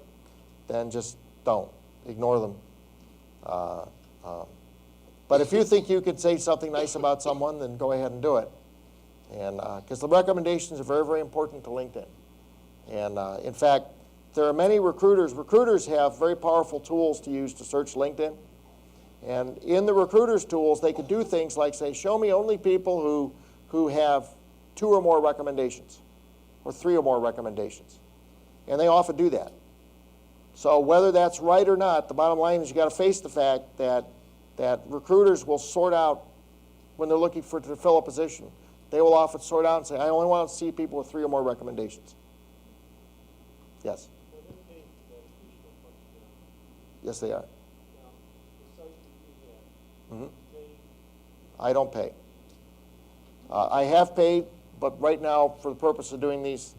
then just don't. Ignore them. But if you think you could say something nice about someone, then go ahead and do it. And because the recommendations are very, very important to LinkedIn. And in fact, there are many recruiters. Recruiters have very powerful tools to use to search LinkedIn. And in the recruiters' tools, they could do things like say, show me only people who have 2 or more recommendations or 3 or more recommendations. And they often do that. So whether that's right or not, the bottom line is you got to face the fact that recruiters will sort out, when they're looking to fill a position, they will often sort out and say, I only want to see people with 3 or more recommendations. Yes? Yes, they are. Mm-hmm. I don't pay. I have paid, but right now, for the purpose of doing these,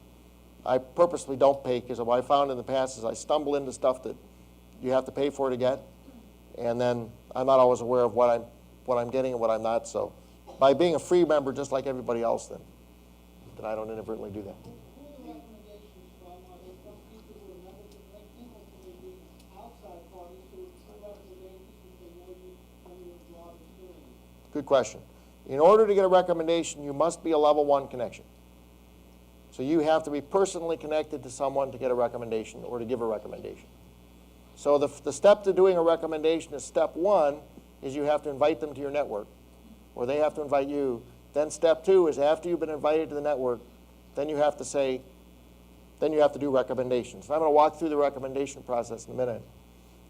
I purposely don't pay, because what I found in the past is I stumble into stuff that you have to pay for to get, and then I'm not always aware of what I'm getting and what I'm not. So by being a free member, just like everybody else, then I don't inadvertently do that. Who are the recommendations from? Are they from people who are members of LinkedIn, or can they be outside parties who send recommendations because they know you from your job experience? Good question. In order to get a recommendation, you must be a level 1 connection. So you have to be personally connected to someone to get a recommendation or to give a recommendation. So the step to doing a recommendation is step 1 is you have to invite them to your network, or they have to invite you. Then step 2 is after you've been invited to the network, then you have to do recommendations. And I'm going to walk through the recommendation process in a minute.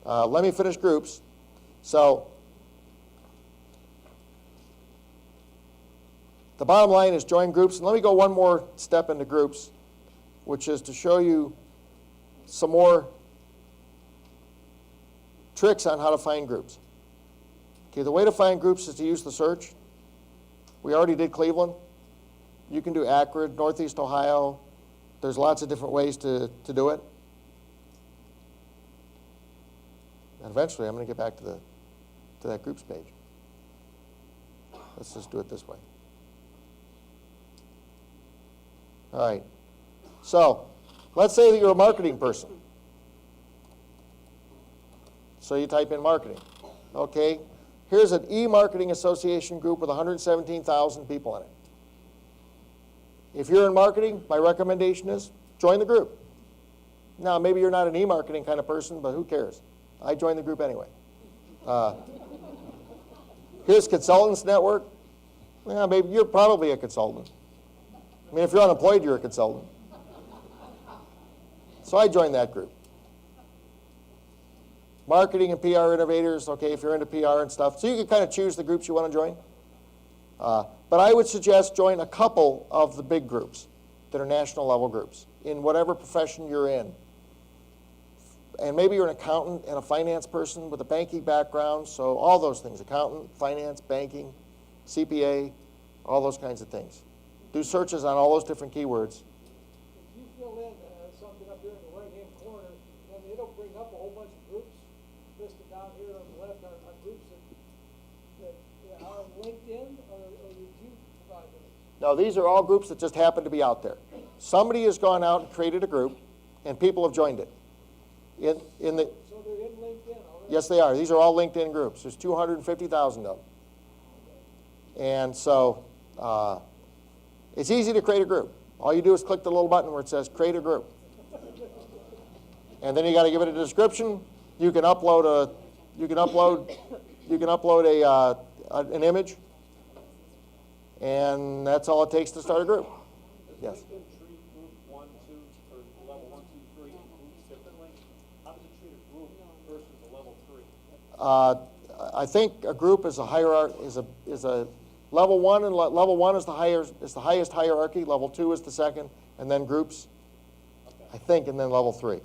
Let me finish groups. So the bottom line is join groups. And let me go one more step into groups, which is to show you some more tricks on how to find groups. Okay, the way to find groups is to use the search. We already did Cleveland. You can do Akron, Northeast Ohio. There's lots of different ways to do it. And eventually, I'm going to get back to that groups page. Let's just do it this way. All right. So let's say that you're a marketing person. So you type in marketing. Okay. Here's an e-marketing association group with 117,000 people in it. If you're in marketing, my recommendation is join the group. Now, maybe you're not an e-marketing kind of person, but who cares? I joined the group anyway. Here's Consultants Network. Well, maybe you're probably a consultant. I mean, if you're unemployed, you're a consultant. So I joined that group. Marketing and PR innovators, okay, if you're into PR and stuff. So you can kind of choose the groups you want to join. But I would suggest join a couple of the big groups that are national level groups in whatever profession you're in. And maybe you're an accountant and a finance person with a banking background, so all those things, accountant, finance, banking, CPA, all those kinds of things. Do searches on all those different keywords. If you fill in something up here in the right-hand corner, then it'll bring up a whole bunch of groups listed down here on the left are groups that are on LinkedIn, or did you provide those? No, these are all groups that just happen to be out there. Somebody has gone out and created a group, and people have joined it. So they're in LinkedIn already? Yes, they are. These are all LinkedIn groups. There's 250,000 of them. And so it's easy to create a group. All you do is click the little button where it says create a group. And then you got to give it a description. You can upload an image, and that's all it takes to start a group. Yes. LinkedIn treat group 1, 2, or level 1, 2, 3 groups differently? How does it treat a group versus a level 3? I think a group is a hierarchy, is a level 1, and level 1 is the highest hierarchy. Level 2 is the second, and then groups I think, and then level 3.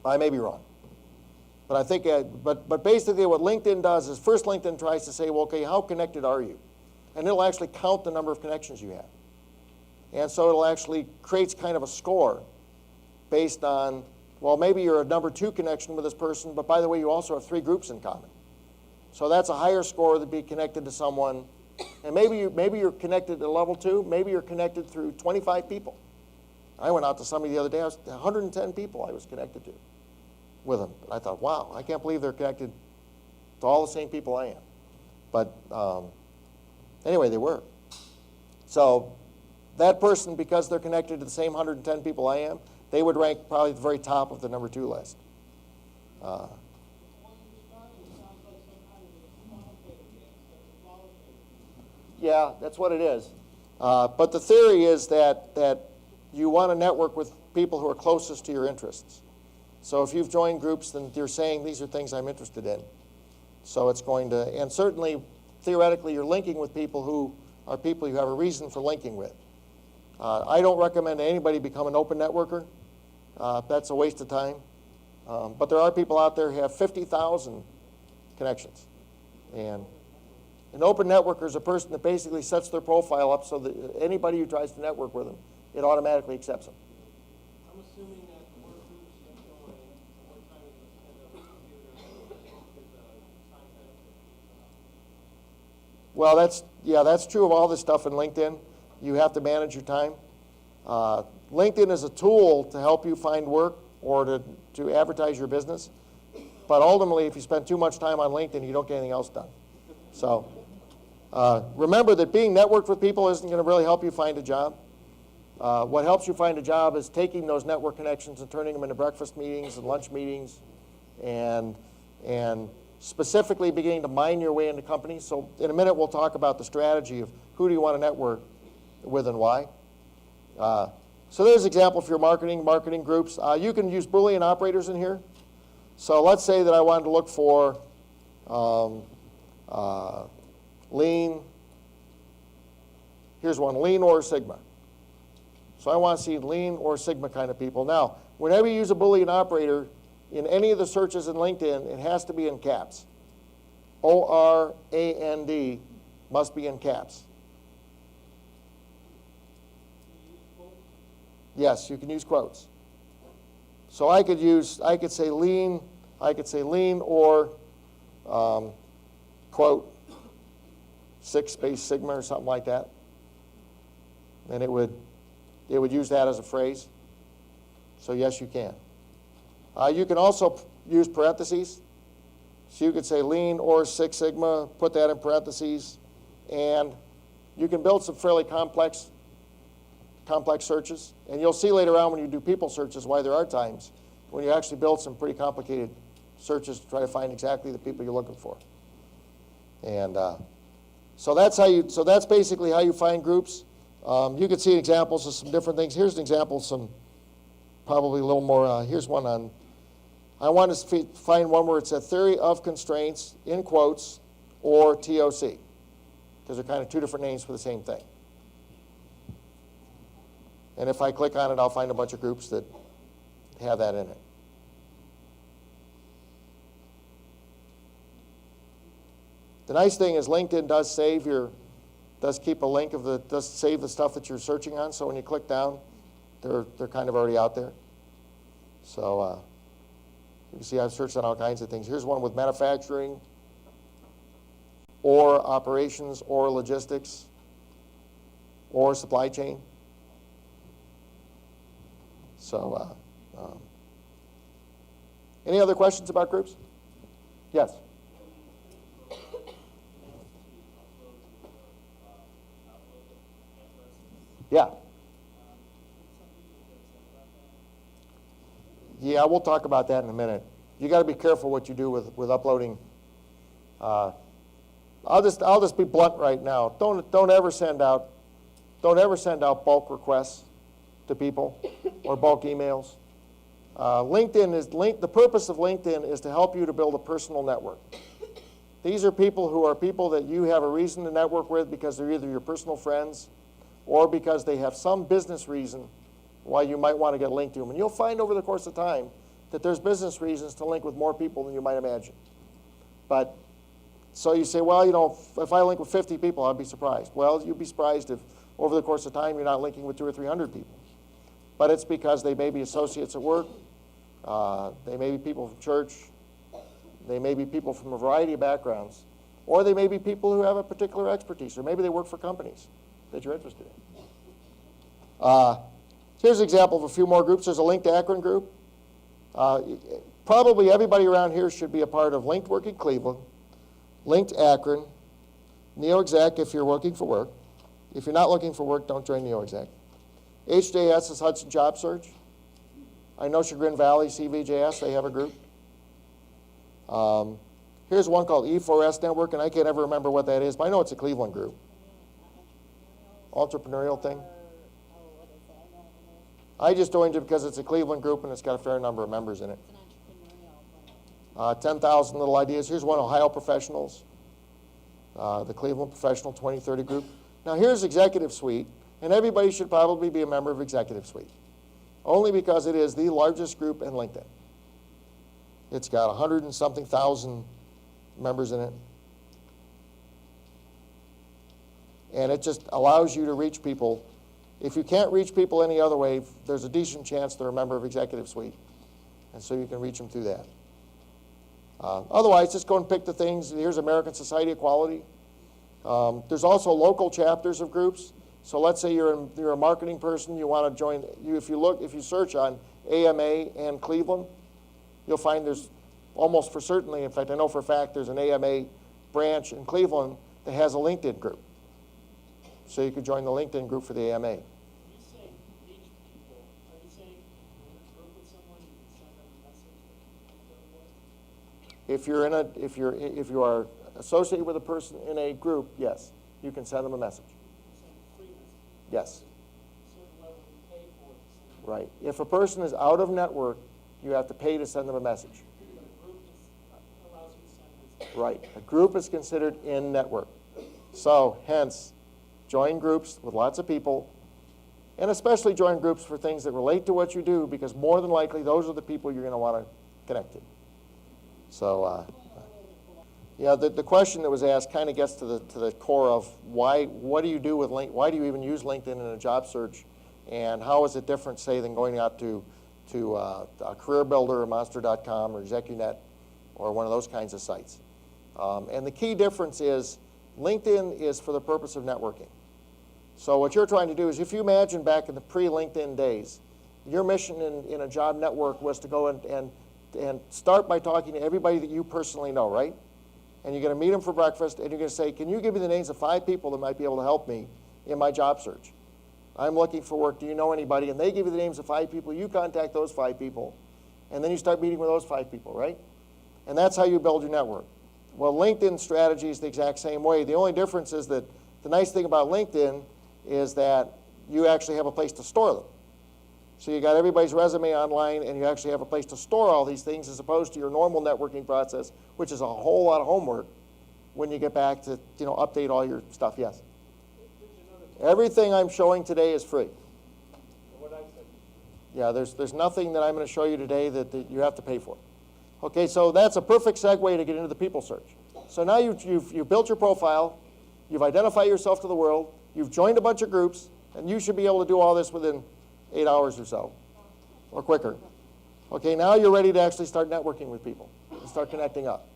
I may be wrong. But I think, but basically what LinkedIn does is first LinkedIn tries to say, well, okay, how connected are you? And it'll actually count the number of connections you have. And so it'll actually creates kind of a score based on, well, maybe you're a number 2 connection with this person, but by the way, you also have 3 groups in common. So that's a higher score to be connected to someone. And maybe you're connected to level 2, maybe you're connected through 25 people. I went out to somebody the other day, I was 110 people I was connected to with them. I thought, wow, I can't believe they're connected to all the same people I am. But anyway, they were. So that person, because they're connected to the same 110 people I am, they would rank probably at the very top of the number 2 list. When you describe it, it sounds like some kind of a quantitative game instead of a qualitative. Yeah, that's what it is. But the theory is that you want to network with people who are closest to your interests. So if you've joined groups, then you're saying these are things I'm interested in. So it's going to, and certainly, theoretically, you're linking with people who are people you have a reason for linking with. I don't recommend anybody become an open networker. That's a waste of time. But there are people out there who have 50,000 connections. And an open networker is a person that basically sets their profile up so that anybody who tries to network with them, it automatically accepts them. I'm assuming that the more groups you join, the more time you're going to spend on the computer, with the time benefit. Well, that's true of all this stuff in LinkedIn. You have to manage your time. LinkedIn is a tool to help you find work or to advertise your business. But ultimately, if you spend too much time on LinkedIn, you don't get anything else done. So remember that being networked with people isn't going to really help you find a job. What helps you find a job is taking those network connections and turning them into breakfast meetings and lunch meetings and specifically beginning to mine your way into companies. So in a minute, we'll talk about the strategy of who do you want to network with and why. So there's an example for your marketing groups. You can use Boolean operators in here. So let's say that I wanted to look for lean. Here's one, lean or sigma. So I want to see lean or sigma kind of people. Now, whenever you use a Boolean operator, in any of the searches in LinkedIn, it has to be in caps. ORAND must be in caps. Yes, you can use quotes. So I could say lean or quote 6 space sigma or something like that. And it would use that as a phrase. So yes, you can. You can also use parentheses. So you could say lean or 6 sigma, put that in parentheses, and you can build some fairly complex searches. And you'll see later on when you do people searches why there are times when you actually build some pretty complicated searches to try to find exactly the people you're looking for. And so that's basically how you find groups. You can see examples of some different things. Here's an example of some probably a little more. Here's one on, I want to find one where it's a theory of constraints, in quotes, or TOC, because they're kind of 2 different names for the same thing. And if I click on it, I'll find a bunch of groups that have that in it. The nice thing is LinkedIn does save keep a link does save the stuff that you're searching on. So when you click down, they're kind of already out there. So you can see I've searched on all kinds of things. Here's one with manufacturing, or operations, or logistics, or supply chain. So any other questions about groups? Yes. Yeah. Yeah, we'll talk about that in a minute. You got to be careful what you do with uploading. I'll just be blunt right now. Don't ever send out bulk requests to people or bulk emails. The purpose of LinkedIn is to help you to build a personal network. These are people that you have a reason to network with because they're either your personal friends or because they have some business reason why you might want to get linked to them. And you'll find over the course of time that there's business reasons to link with more people than you might imagine. But, so you say, well, you know, if I link with 50 people, I'd be surprised. Well, you'd be surprised if over the course of time you're not linking with 200 or 300 people. But it's because they may be associates at work, they may be people from church, they may be people from a variety of backgrounds, or they may be people who have a particular expertise, or maybe they work for companies that you're interested in. Here's an example of a few more groups. There's a Linked Akron group. Probably everybody around here should be a part of Linked Work in Cleveland, Linked Akron, NeoExec if you're looking for work. If you're not looking for work, don't join NeoExec. HJS is Hudson Job Search. I know Chagrin Valley, CVJS, they have a group. Here's one called E4S Network, and I can't ever remember what that is, but I know it's a Cleveland group. Entrepreneurial thing. I just joined it because it's a Cleveland group and it's got a fair number of members in it. 10,000 little ideas. Here's one, Ohio Professionals, the Cleveland Professional 2030 group. Now here's Executive Suite, and everybody should probably be a member of Executive Suite, only because it is the largest group in LinkedIn. It's got 100 and something thousand members in it. And it just allows you to reach people. If you can't reach people any other way, there's a decent chance they're a member of Executive Suite. And so you can reach them through that. Otherwise, just go and pick the things. Here's American Society of Quality. There's also local chapters of groups. So let's say you're a marketing person, you want to join. If you search on AMA and Cleveland, you'll find there's almost for certainly, in fact, I know for a fact there's an AMA branch in Cleveland that has a LinkedIn group. So you could join the LinkedIn group for the AMA. When you say reach people, are you saying when you're in a group with someone, you can send them a message? If you are associated with a person in a group, yes, you can send them a message. You're saying free message. Yes. Certain level you pay for it. to send them. Right. If a person is out of network, you have to pay to send them a message. But a group allows you to send messages. Right. A group is considered in network. So, hence, join groups with lots of people, and especially join groups for things that relate to what you do, because more than likely those are the people you're going to want to connect to. So, yeah, the question that was asked kind of gets to the core of what do you do with why do you even use LinkedIn in a job search, and how is it different, say, than going out to a Career Builder or Monster.com or ExecuNet or one of those kinds of sites. And the key difference is LinkedIn is for the purpose of networking. So what you're trying to do is, if you imagine back in the pre-LinkedIn days, your mission in a job network was to go and start by talking to everybody that you personally know, right? And you're going to meet them for breakfast, and you're going to say, can you give me the names of 5 people that might be able to help me in my job search? I'm looking for work. Do you know anybody? And they give you the names of 5 people. You contact those 5 people, and then you start meeting with those 5 people, right? And that's how you build your network. Well, LinkedIn strategy is the exact same way. The only difference is that the nice thing about LinkedIn is that you actually have a place to store them. So you got everybody's resume online, and you actually have a place to store all these things, as opposed to your normal networking process, which is a whole lot of homework when you get back to update all your stuff. Yes. Everything I'm showing today is free. What I said. Yeah, there's nothing that I'm going to show you today that you have to pay for. Okay, so that's a perfect segue to get into the people search. So now you've built your profile, you've identified yourself to the world, you've joined a bunch of groups, and you should be able to do all this within 8 hours or so, or quicker. Okay, now you're ready to actually start networking with people and start connecting up.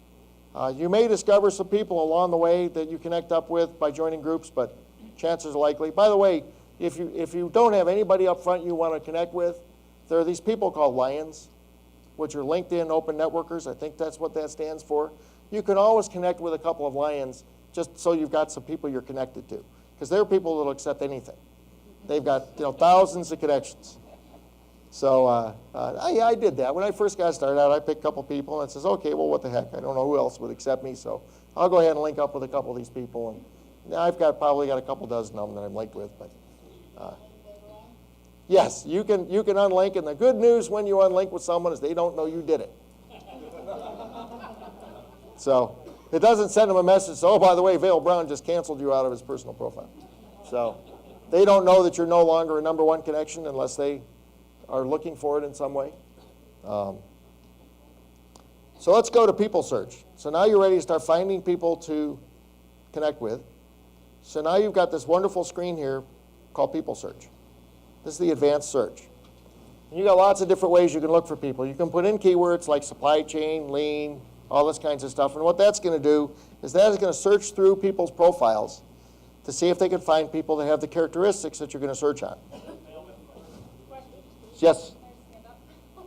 You may discover some people along the way that you connect up with by joining groups, but chances are likely. By the way, if you don't have anybody up front you want to connect with, there are these people called Lions, which are LinkedIn Open Networkers. I think that's what that stands for. You can always connect with a couple of Lions just so you've got some people you're connected to, because they're people that will accept anything. They've got thousands of connections. So I did that. When I first got started out, I picked a couple people and says, okay, well, what the heck? I don't know who else would accept me, so I'll go ahead and link up with a couple of these people. And now I've probably got a couple dozen of them that I'm linked with. But yes, you can unlink, and the good news when you unlink with someone is they don't know you did it. So it doesn't send them a message, oh, by the way, Vale Brown just canceled you out of his personal profile. So they don't know that you're no longer a #1 connection unless they are looking for it in some way. So let's go to people search. So now you're ready to start finding people to connect with. So now you've got this wonderful screen here called people search. This is the advanced search. And you got lots of different ways you can look for people. You can put in keywords like supply chain, lean, all this kinds of stuff. And what that's going to do is that is going to search through people's profiles to see if they can find people that have the characteristics that you're going to search on. Yes? Stand up. I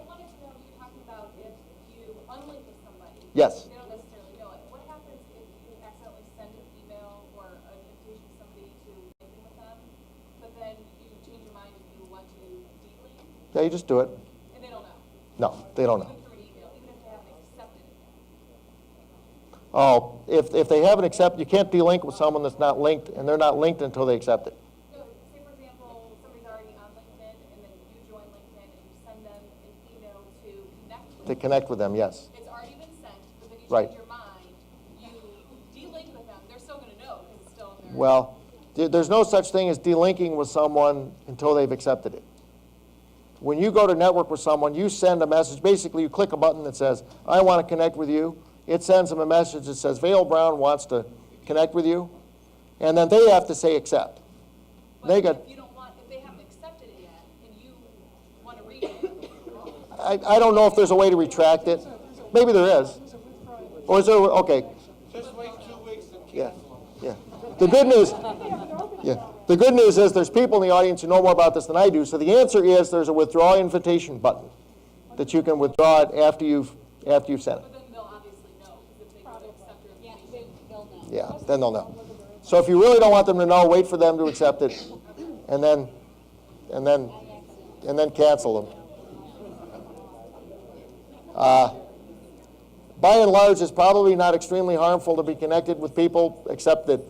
wanted to know, you're talking about if you unlink with somebody. Yes. They don't necessarily know it. What happens if you accidentally send an email or an invitation to somebody to link in with them, but then you change your mind and you want to delink, Yeah, you just do it. and they don't know? No, they don't know. Even through an email, even if they haven't accepted it yet. Oh, if they haven't accepted, you can't delink with someone that's not linked, and they're not linked until they accept it. No, say for example, somebody's already on LinkedIn, and then you join LinkedIn and you send them an email to connect with To them. connect with them, yes. It's already been sent, but then you Right. change your mind, you de-link with them, they're still gonna know because it's still in their. Well, there's no such thing as delinking with someone until they've accepted it. When you go to network with someone, you send a message. Basically, you click a button that says, I want to connect with you. It sends them a message that says, Vale Brown wants to connect with you. And then they have to say accept. They got. If you don't want, if they haven't accepted it yet, and you wanna read it, I don't know if there's a way to retract it. Maybe there is. Or is there, okay. Just wait 2 weeks and Yeah, yeah. The good news, yeah. The good news is there's people in the audience who know more about this than I do. So the answer is there's a withdraw invitation button that you can withdraw it after you've sent it. but then they'll obviously know, because if they go to accept your invitation. Yeah, then they'll know. So if you really don't want them to know, wait for them to accept it, and then cancel them. By and large, it's probably not extremely harmful to be connected with people, except that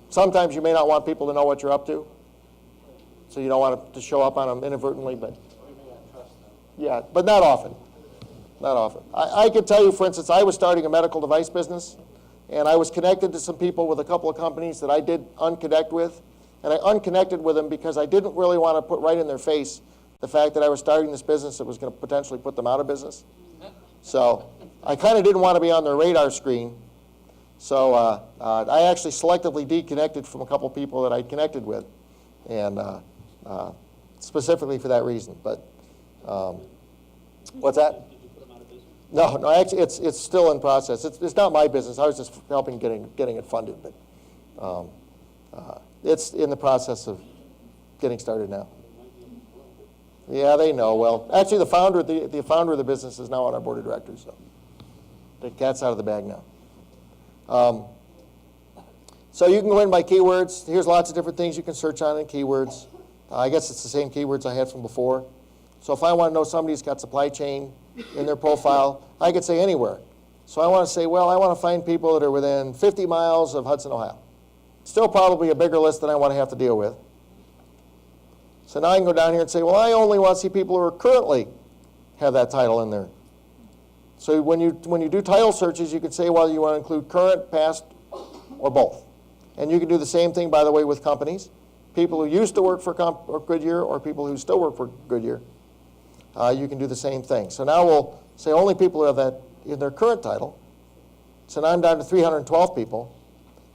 sometimes you may not want people to know what you're up to, so you don't want it to show up on them inadvertently. But yeah, but not often. Not often. I could tell you, for instance, I was starting a medical device business, and I was connected to some people with a couple of companies that I did unconnect with, and I unconnected with them because I didn't really want to put right in their face the fact that I was starting this business that was going to potentially put them out of business. So I kind of didn't want to be on their radar screen. So I actually selectively deconnected from a couple people that I'd connected with, and specifically for that reason. But what's that? No, actually, it's still in process. It's not my business. I was just helping getting it funded, but it's in the process of getting started now. Yeah, they know. Well, actually, the founder of the business is now on our board of directors, so the cat's out of the bag now. So you can go in by keywords. Here's lots of different things you can search on in keywords. I guess it's the same keywords I had from before. So if I want to know somebody's got supply chain in their profile, I could say anywhere. So I want to say, well, I want to find people that are within 50 miles of Hudson, Ohio. Still probably a bigger list than I want to have to deal with. So now I can go down here and say, well, I only want to see people who are currently have that title in there. So when you do title searches, you can say, well, you want to include current, past, or both. And you can do the same thing, by the way, with companies. People who used to work for Goodyear or people who still work for Goodyear. You can do the same thing. So now we'll say only people who have that in their current title. So now I'm down to 312 people.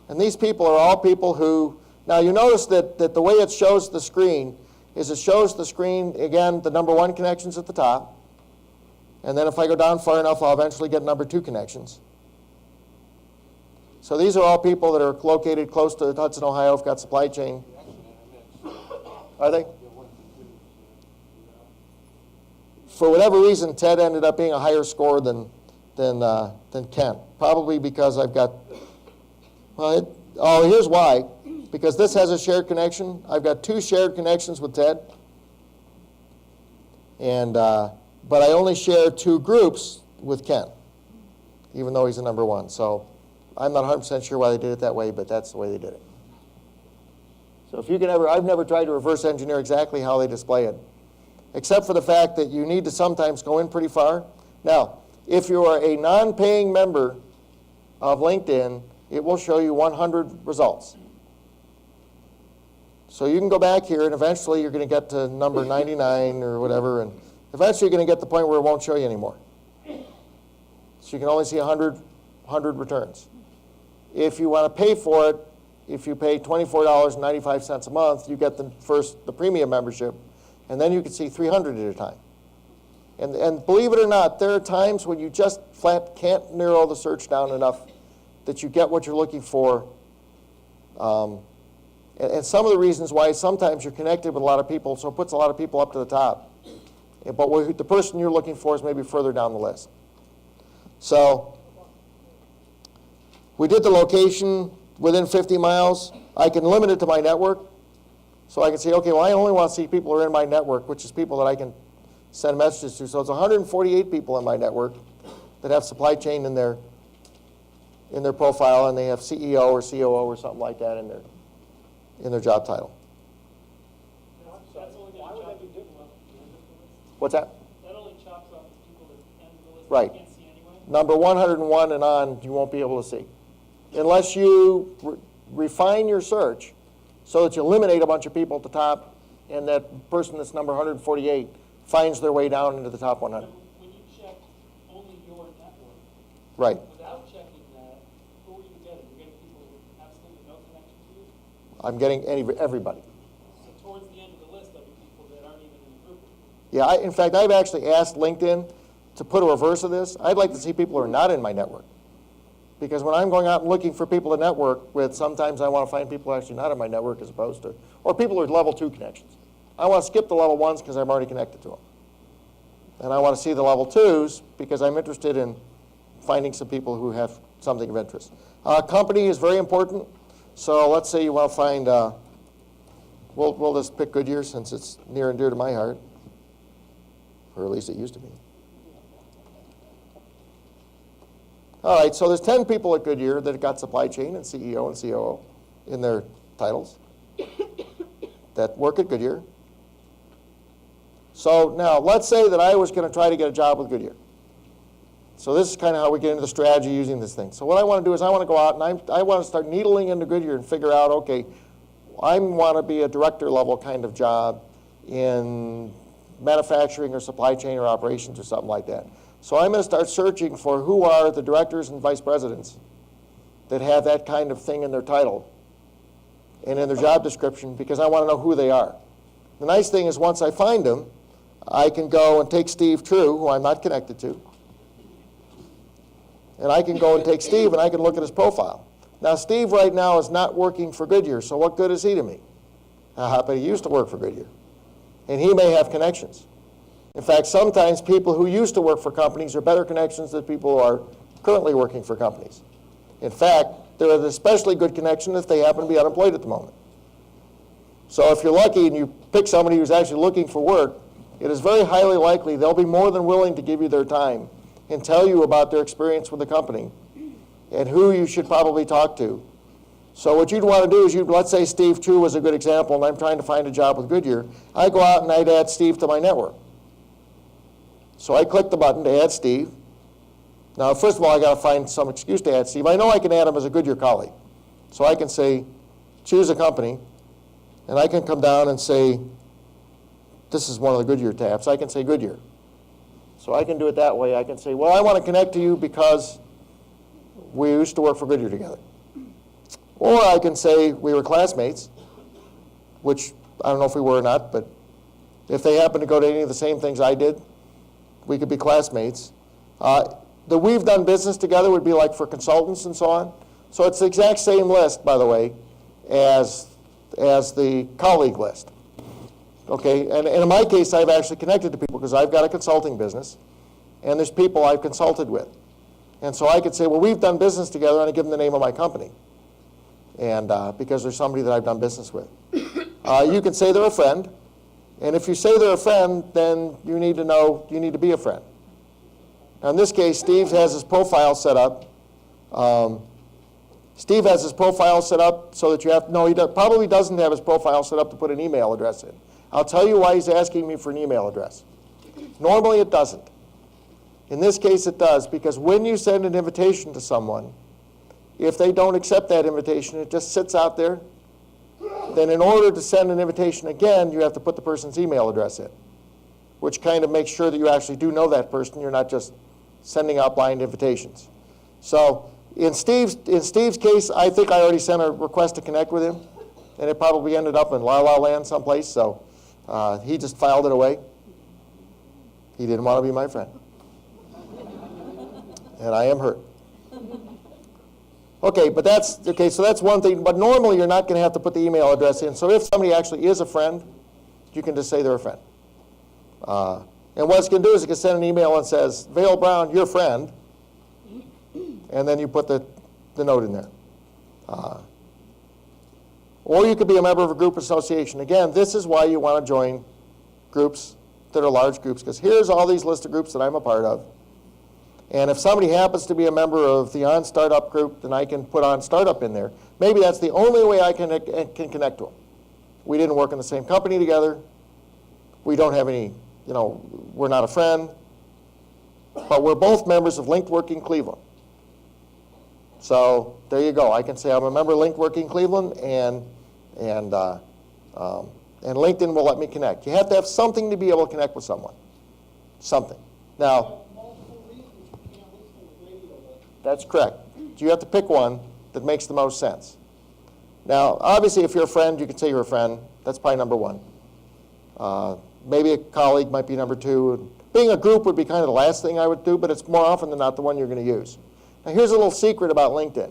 And these people are all people who, now you notice that the way it shows the screen is it shows the screen, again, the number 1 connections at the top. And then if I go down far enough, I'll eventually get number 2 connections. So these are all people that are located close to Hudson, Ohio, have got supply chain. Are they? For whatever reason, Ted ended up being a higher score than Ken. Probably because I've got, well, here's why. Because this has a shared connection. I've got 2 shared connections with Ted. And, but I only share 2 groups with Ken, even though he's a number 1. So I'm not 100% sure why they did it that way, but that's the way they did it. So if you can I've never tried to reverse engineer exactly how they display it, except for the fact that you need to sometimes go in pretty far. Now, if you are a non-paying member of LinkedIn, it will show you 100 results. So you can go back here, and eventually you're going to get to number 99 or whatever, and eventually you're going to get to the point where it won't show you anymore. So you can only see 100 returns. If you want to pay for it, if you pay $24.95 a month, you get the premium membership, and then you can see 300 at a time. And believe it or not, there are times when you just flat can't narrow the search down enough that you get what you're looking for. And some of the reasons why sometimes you're connected with a lot of people, so it puts a lot of people up to the top. But the person you're looking for is maybe further down the list. So we did the location within 50 miles. I can limit it to my network. So I can say, okay, well, I only want to see people who are in my network, which is people that I can send messages to. So it's 148 people in my network that have supply chain in their profile, and they have CEO or COO or something like that in their job title. That's only Why gonna would chop that be people different? up at the end of the list. What's that? That only chops off the people that end the list Right. you can't see anyway. Number 101 and on, you won't be able to see. Unless you refine your search so that you eliminate a bunch of people at the top, and that person that's number 148 finds their way down into the top 100. When you check only your network, Right. without checking that, who are you getting? You're getting people with absolutely no connection to you? I'm getting everybody. So towards the end of the list, there'll be people that aren't even in the group. Yeah, in fact, I've actually asked LinkedIn to put a reverse of this. I'd like to see people who are not in my network. Because when I'm going out and looking for people to network with, sometimes I want to find people actually not in my network as opposed to, or people who are level 2 connections. I want to skip the level 1s because I'm already connected to them. And I want to see the level 2s because I'm interested in finding some people who have something of interest. Company is very important. So let's say you want to find, we'll just pick Goodyear since it's near and dear to my heart. Or at least it used to be. All right, so there's 10 people at Goodyear that have got supply chain and CEO and COO in their titles that work at Goodyear. So now, let's say that I was going to try to get a job with Goodyear. So this is kind of how we get into the strategy using this thing. So what I want to do is I want to go out and I want to start needling into Goodyear and figure out, okay, I want to be a director level kind of job in manufacturing or supply chain or operations or something like that. So I'm going to start searching for who are the directors and vice presidents that have that kind of thing in their title and in their job description, because I want to know who they are. The nice thing is once I find them, I can go and take Steve True, who I'm not connected to, and I can go and take Steve and I can look at his profile. Now Steve right now is not working for Goodyear, so what good is he to me? But he used to work for Goodyear, and he may have connections. In fact, sometimes people who used to work for companies are better connections than people who are currently working for companies. In fact, they're an especially good connection if they happen to be unemployed at the moment. So if you're lucky and you pick somebody who's actually looking for work, it is very highly likely they'll be more than willing to give you their time and tell you about their experience with the company and who you should probably talk to. So what you'd want to do is, let's say Steve True was a good example, and I'm trying to find a job with Goodyear. I go out and I'd add Steve to my network. So I click the button to add Steve. Now, first of all, I got to find some excuse to add Steve. I know I can add him as a Goodyear colleague. So I can say, choose a company, and I can come down and say, this is one of the Goodyear tabs. I can say Goodyear. So I can do it that way. I can say, well, I want to connect to you because we used to work for Goodyear together. Or I can say we were classmates, which I don't know if we were or not, but if they happen to go to any of the same things I did, we could be classmates. The we've done business together would be like for consultants and so on. So it's the exact same list, by the way, as the colleague list. Okay, and in my case, I've actually connected to people because I've got a consulting business, and there's people I've consulted with. And so I could say, well, we've done business together, and I give them the name of my company. And because there's somebody that I've done business with. You can say they're a friend. And if you say they're a friend, then you need to know you need to be a friend. Now in this case, Steve has his profile set up. Steve has his profile set up so that you have, no, he probably doesn't have his profile set up to put an email address in. I'll tell you why he's asking me for an email address. Normally it doesn't. In this case it does, because when you send an invitation to someone, if they don't accept that invitation, it just sits out there then in order to send an invitation again, you have to put the person's email address in, which kind of makes sure that you actually do know that person. You're not just sending out blind invitations. So in Steve's case, I think I already sent a request to connect with him, and it probably ended up in La La Land someplace, so he just filed it away. He didn't want to be my friend. And I am hurt. Okay, but so that's one thing. But normally you're not going to have to put the email address in. So if somebody actually is a friend, you can just say they're a friend. And what it's going to do is it can send an email and says, Vale Brown, your friend. And then you put the note in there. Or you could be a member of a group association. Again, this is why you want to join groups that are large groups, because here's all these list of groups that I'm a part of. And if somebody happens to be a member of the On Startup group, then I can put On Startup in there. Maybe that's the only way I can connect to them. We didn't work in the same company together. We don't have any, we're not a friend. But we're both members of Linked Working Cleveland. So there you go. I can say I'm a member of Linked Working Cleveland, and LinkedIn will let me connect. You have to have something to be able to connect with someone. Something. Now, that's correct. You have to pick one that makes the most sense. Now, obviously, if you're a friend, you can say you're a friend. That's probably number one. Maybe a colleague might be number two. Being a group would be kind of the last thing I would do, but it's more often than not the one you're going to use. Now, here's a little secret about LinkedIn.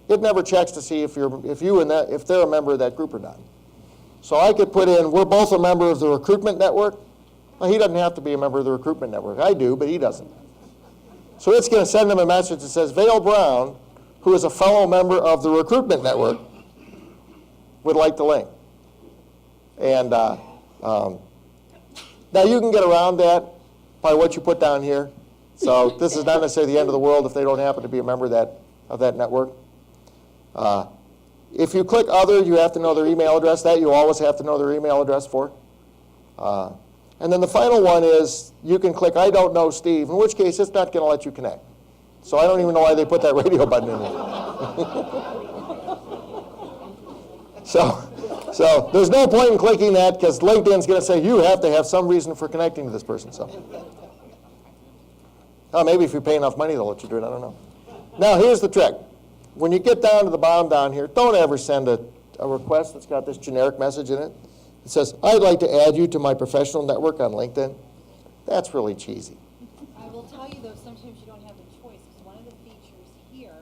It never checks to see if they're a member of that group or not. So I could put in, we're both a member of the recruitment network. Well, he doesn't have to be a member of the recruitment network. I do, but he doesn't. So it's going to send him a message that says, Vale Brown, who is a fellow member of the recruitment network, would like the link. And now you can get around that by what you put down here. So this is not necessarily the end of the world if they don't happen to be a member of that network. If you click Other, you have to know their email address. That you always have to know their email address for. And then the final one is you can click I don't know Steve, in which case it's not going to let you connect. So I don't even know why they put that radio button in there. So there's no point in clicking that because LinkedIn's going to say you have to have some reason for connecting to this person. So maybe if you pay enough money they'll let you do it. I don't know. Now here's the trick. When you get down to the bottom down here, don't ever send a request that's got this generic message in it. It says, I'd like to add you to my professional network on LinkedIn. That's really cheesy. I will tell you, though, sometimes you don't have a choice. Because one of the features here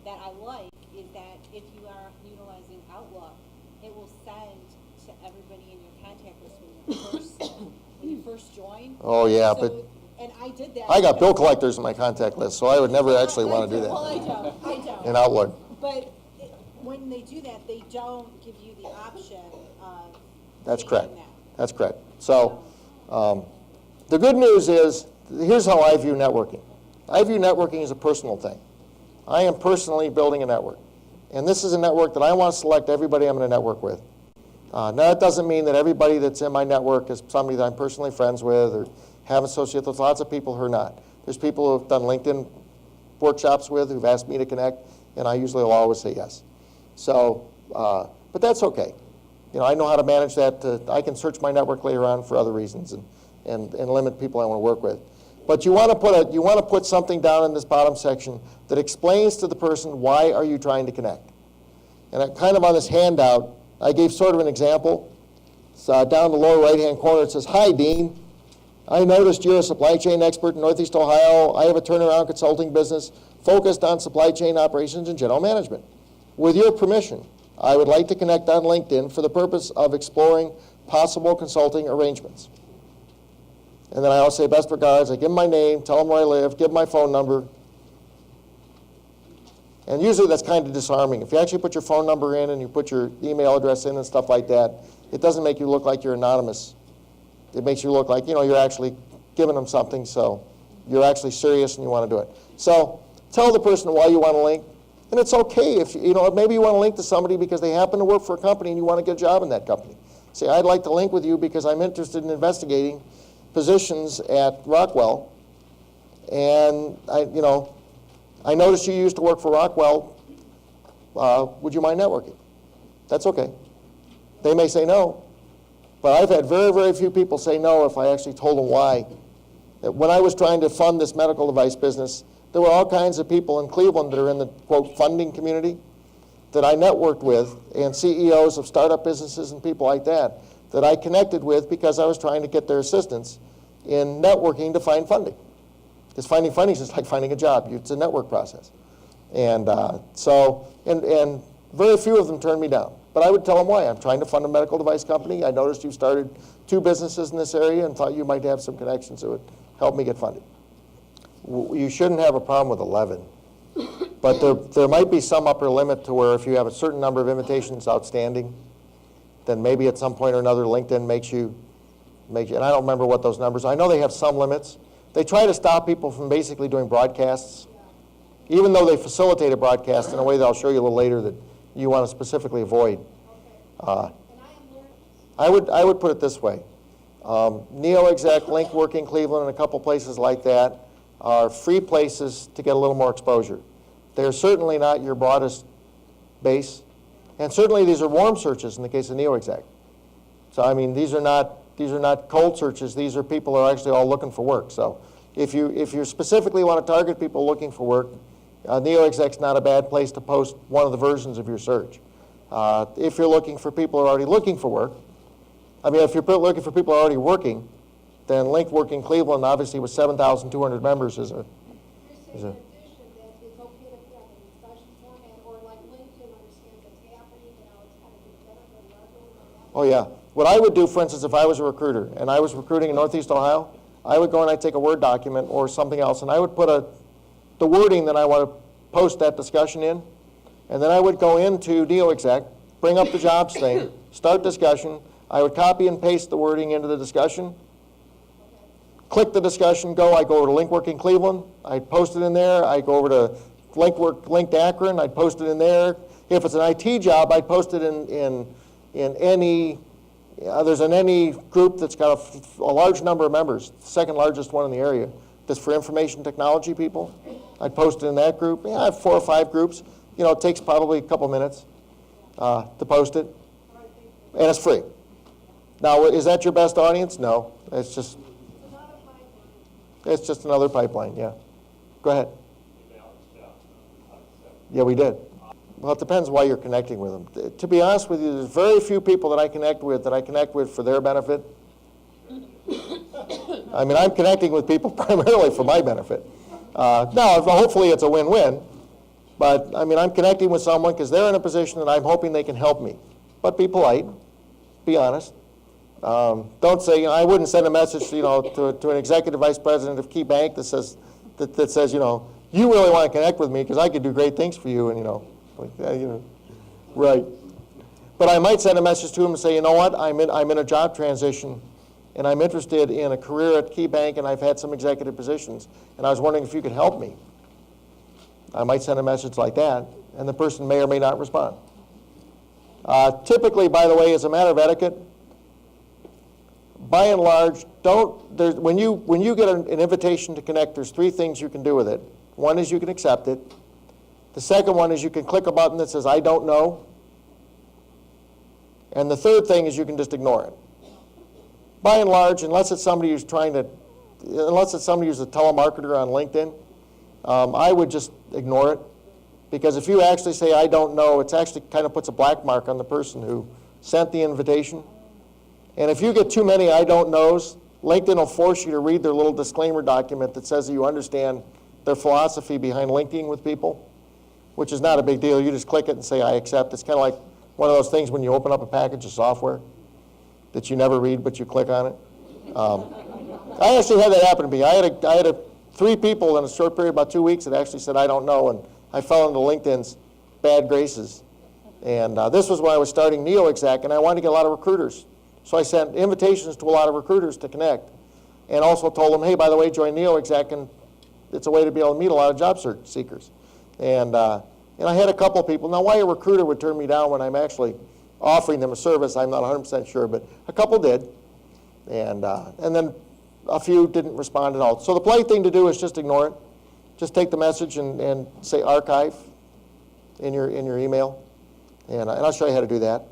that I like is that if you are utilizing Outlook, it will send to everybody in your contact list when you first join. Oh, yeah, So, but and I did that. I got bill collectors in my contact list, so I would never actually want to do Well, that I don't. in Outlook. But when they do that, they don't give you the option of That's changing correct. that. That's correct. So the good news is, here's how I view networking. I view networking as a personal thing. I am personally building a network. And this is a network that I want to select everybody I'm going to network with. Now, that doesn't mean that everybody that's in my network is somebody that I'm personally friends with or have associates. There's lots of people who are not. There's people who have done LinkedIn workshops with who've asked me to connect, and I usually will always say yes. So, but that's okay. I know how to manage that. I can search my network later on for other reasons and limit people I want to work with. But you want to put something down in this bottom section that explains to the person why are you trying to connect. And kind of on this handout, I gave sort of an example. So down in the lower right-hand corner, it says, Hi, Dean. I noticed you're a supply chain expert in Northeast Ohio. I have a turnaround consulting business focused on supply chain operations and general management. With your permission, I would like to connect on LinkedIn for the purpose of exploring possible consulting arrangements. And then I always say best regards. I give them my name, tell them where I live, give them my phone number. And usually that's kind of disarming. If you actually put your phone number in and you put your email address in and stuff like that, it doesn't make you look like you're anonymous. It makes you look like, you're actually giving them something, so you're actually serious and you want to do it. So tell the person why you want to link. And it's okay if, maybe you want to link to somebody because they happen to work for a company and you want to get a job in that company. Say, I'd like to link with you because I'm interested in investigating positions at Rockwell. And, I noticed you used to work for Rockwell. Would you mind networking? That's okay. They may say no, but I've had very, very few people say no if I actually told them why. When I was trying to fund this medical device business, there were all kinds of people in Cleveland that are in the, quote, funding community that I networked with, and CEOs of startup businesses and people like that, that I connected with because I was trying to get their assistance in networking to find funding. Because finding funding is just like finding a job. It's a network process. And and very few of them turned me down. But I would tell them why. I'm trying to fund a medical device company. I noticed you started 2 businesses in this area and thought you might have some connections that would help me get funded. You shouldn't have a problem with 11. But there might be some upper limit to where if you have a certain number of invitations outstanding, then maybe at some point or another LinkedIn makes you, and I don't remember what those numbers are. I know they have some limits. They try to stop people from basically doing broadcasts, even though they facilitate a broadcast in a way that I'll show you a little later that you want to specifically avoid. I would put it this way. NeoExec, LinkWorking Cleveland, and a couple places like that are free places to get a little more exposure. They're certainly not your broadest base. And certainly these are warm searches in the case of NeoExec. So I mean, these are not cold searches. These are people who are actually all looking for work. So if you specifically want to target people looking for work, NeoExec's not a bad place to post one of the versions of your search. If you're looking for people who are already looking for work, I mean, if you're looking for people who are already working, then LinkWorking Cleveland, obviously with 7,200 members, is a. You're saying in addition that it's okay to put up a discussion format, or like LinkedIn understands what's happening, it's kind of together for everyone. Oh yeah. What I would do, for instance, if I was a recruiter and I was recruiting in Northeast Ohio, I would go and I'd take a Word document or something else, and I would put the wording that I want to post that discussion in, and then I would go into NeoExec, bring up the jobs thing, start discussion. I would copy and paste the wording into the discussion, click the discussion, I go over to LinkWorking Cleveland, I'd post it in there. I'd go over to Linked Akron, I'd post it in there. If it's an IT job, I'd post it in any, there's an any group that's got a large number of members, the second largest one in the area, that's for information technology people. I'd post it in that group. Yeah, I have 4 or 5 groups. It takes probably a couple minutes to post it, and it's free. Now, is that your best audience? No, it's just another pipeline, yeah. Go ahead. Yeah, we did. Well, it depends why you're connecting with them. To be honest with you, there's very few people that I connect with for their benefit. I mean, I'm connecting with people primarily for my benefit. Now, hopefully it's a win-win, but I mean, I'm connecting with someone because they're in a position that I'm hoping they can help me. But be polite, be honest. Don't say, I wouldn't send a message, to an executive vice president of Key Bank that says, you really want to connect with me because I could do great things for you, and right. But I might send a message to him and say, you know what, I'm in a job transition, and I'm interested in a career at Key Bank, and I've had some executive positions, and I was wondering if you could help me. I might send a message like that, and the person may or may not respond. Typically, by the way, as a matter of etiquette, by and large, when you get an invitation to connect, there's 3 things you can do with it. One is you can accept it. The second one is you can click a button that says, I don't know. And the third thing is you can just ignore it. By and large, unless it's somebody who's a telemarketer on LinkedIn, I would just ignore it. Because if you actually say, I don't know, it actually kind of puts a black mark on the person who sent the invitation. And if you get too many I don't knows, LinkedIn will force you to read their little disclaimer document that says that you understand their philosophy behind linking with people, which is not a big deal. You just click it and say, I accept. It's kind of like one of those things when you open up a package of software that you never read, but you click on it. I actually had that happen to me. I had 3 people in a short period, about 2 weeks, that actually said, I don't know, and I fell into LinkedIn's bad graces. And this was when I was starting NeoExec, and I wanted to get a lot of recruiters. So I sent invitations to a lot of recruiters to connect, and also told them, hey, by the way, join NeoExec, and it's a way to be able to meet a lot of job seekers. And I had a couple of people. Now, why a recruiter would turn me down when I'm actually offering them a service, I'm not 100% sure, but a couple did. And then a few didn't respond at all. So the polite thing to do is just ignore it. Just take the message and say archive in your email, and I'll show you how to do that.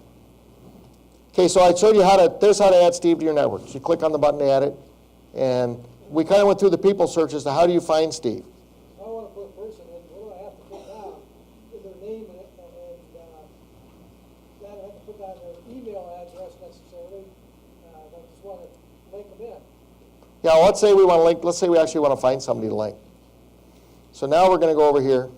Okay, so I showed you there's how to add Steve to your network. So you click on the button to add it, and we kind of went through the people search as to how do you find Steve. I want to put a person in, what do I have to put down? Is their name in it, and then I have to put down their email address necessarily. I just want to link them in. Yeah, let's say we want to link, let's say we actually want to find somebody to link. So now we're going to go over here.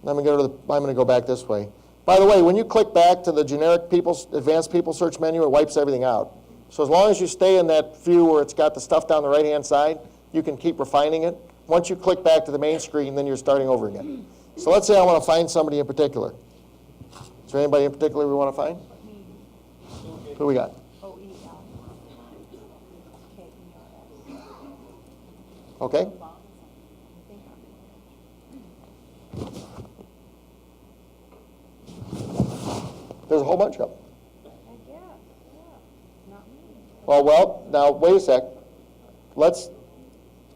I'm going to go back this way. By the way, when you click back to the generic advanced people search menu, it wipes everything out. So as long as you stay in that view where it's got the stuff down the right-hand side, you can keep refining it. Once you click back to the main screen, then you're starting over again. So let's say I want to find somebody in particular. Is there anybody in particular we want to find? Who we got? Okay. There's a whole bunch of them. Well, now, wait a sec. Let's